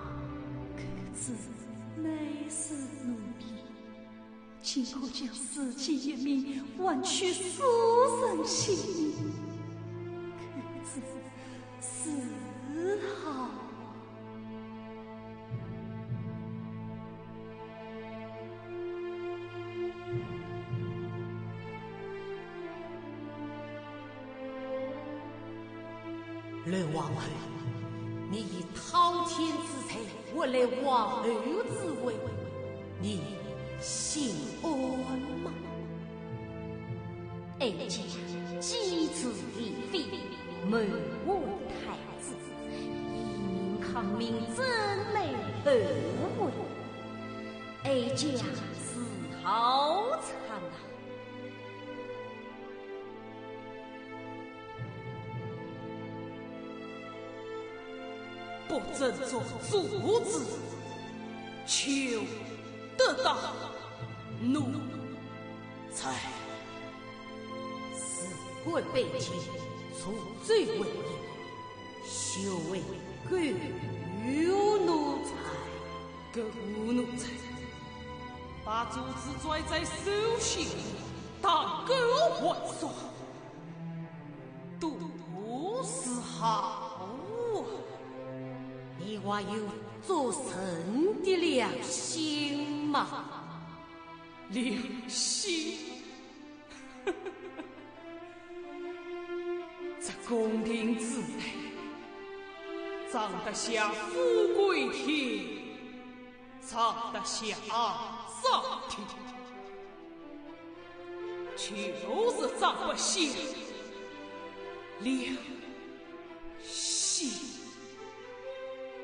可子乃是奴婢，今后将死期一命，换取私人性命。可子死好。论王后，你以滔天之才换来王后之位，你心安吗？哀家机智立妃，谋我太子，以民抗命，真乃后位。哀家是好惨啊！不振作主子，求得到奴才。事关北京，除罪为业，休为狗奴才。狗奴才，把主子拽在手心里，当狗玩耍，都是好。你还有做臣的良心吗？良心？在宫廷之内，长得像富贵天，藏得下上天，就是藏不下良心。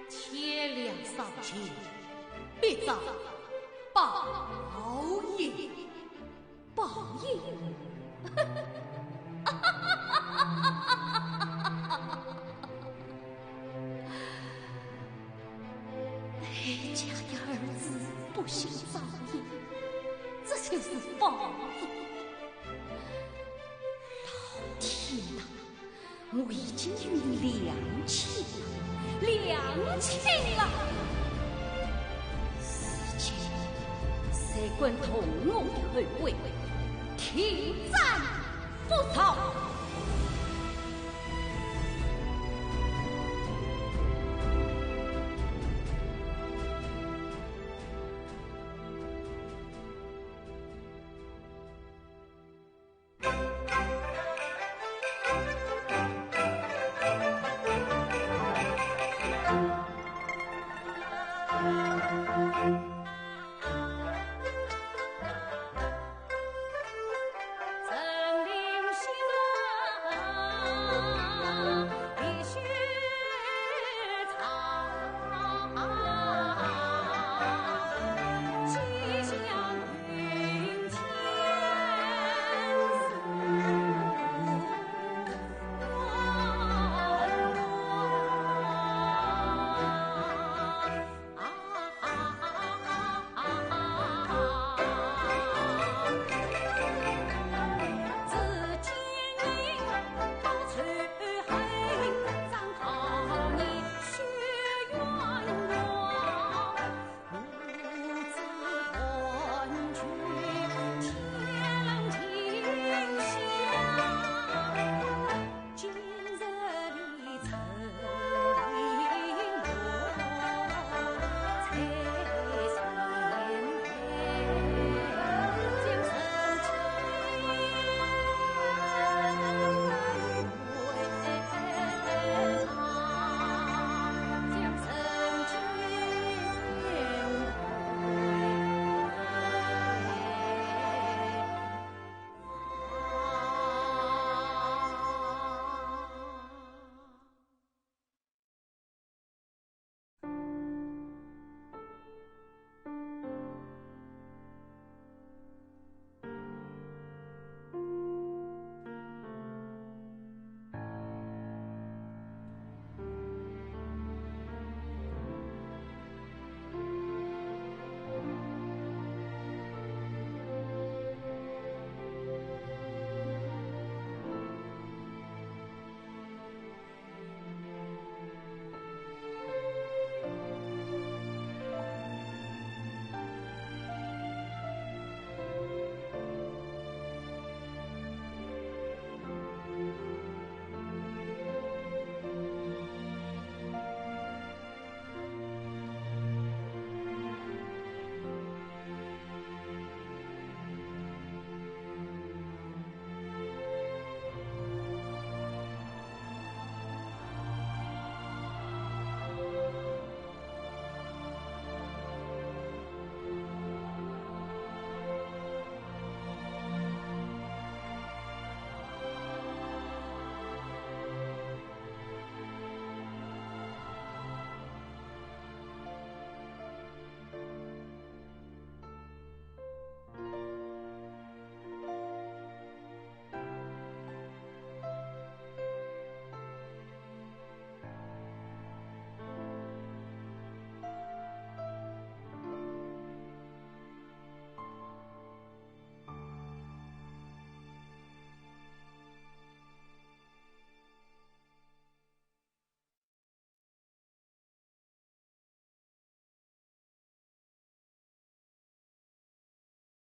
天良上天，必遭报应。报应。哀家的儿子不信报应，这就是报应。老天呐，我已经与你两清了。如今谁管同我的后位？停战复仇！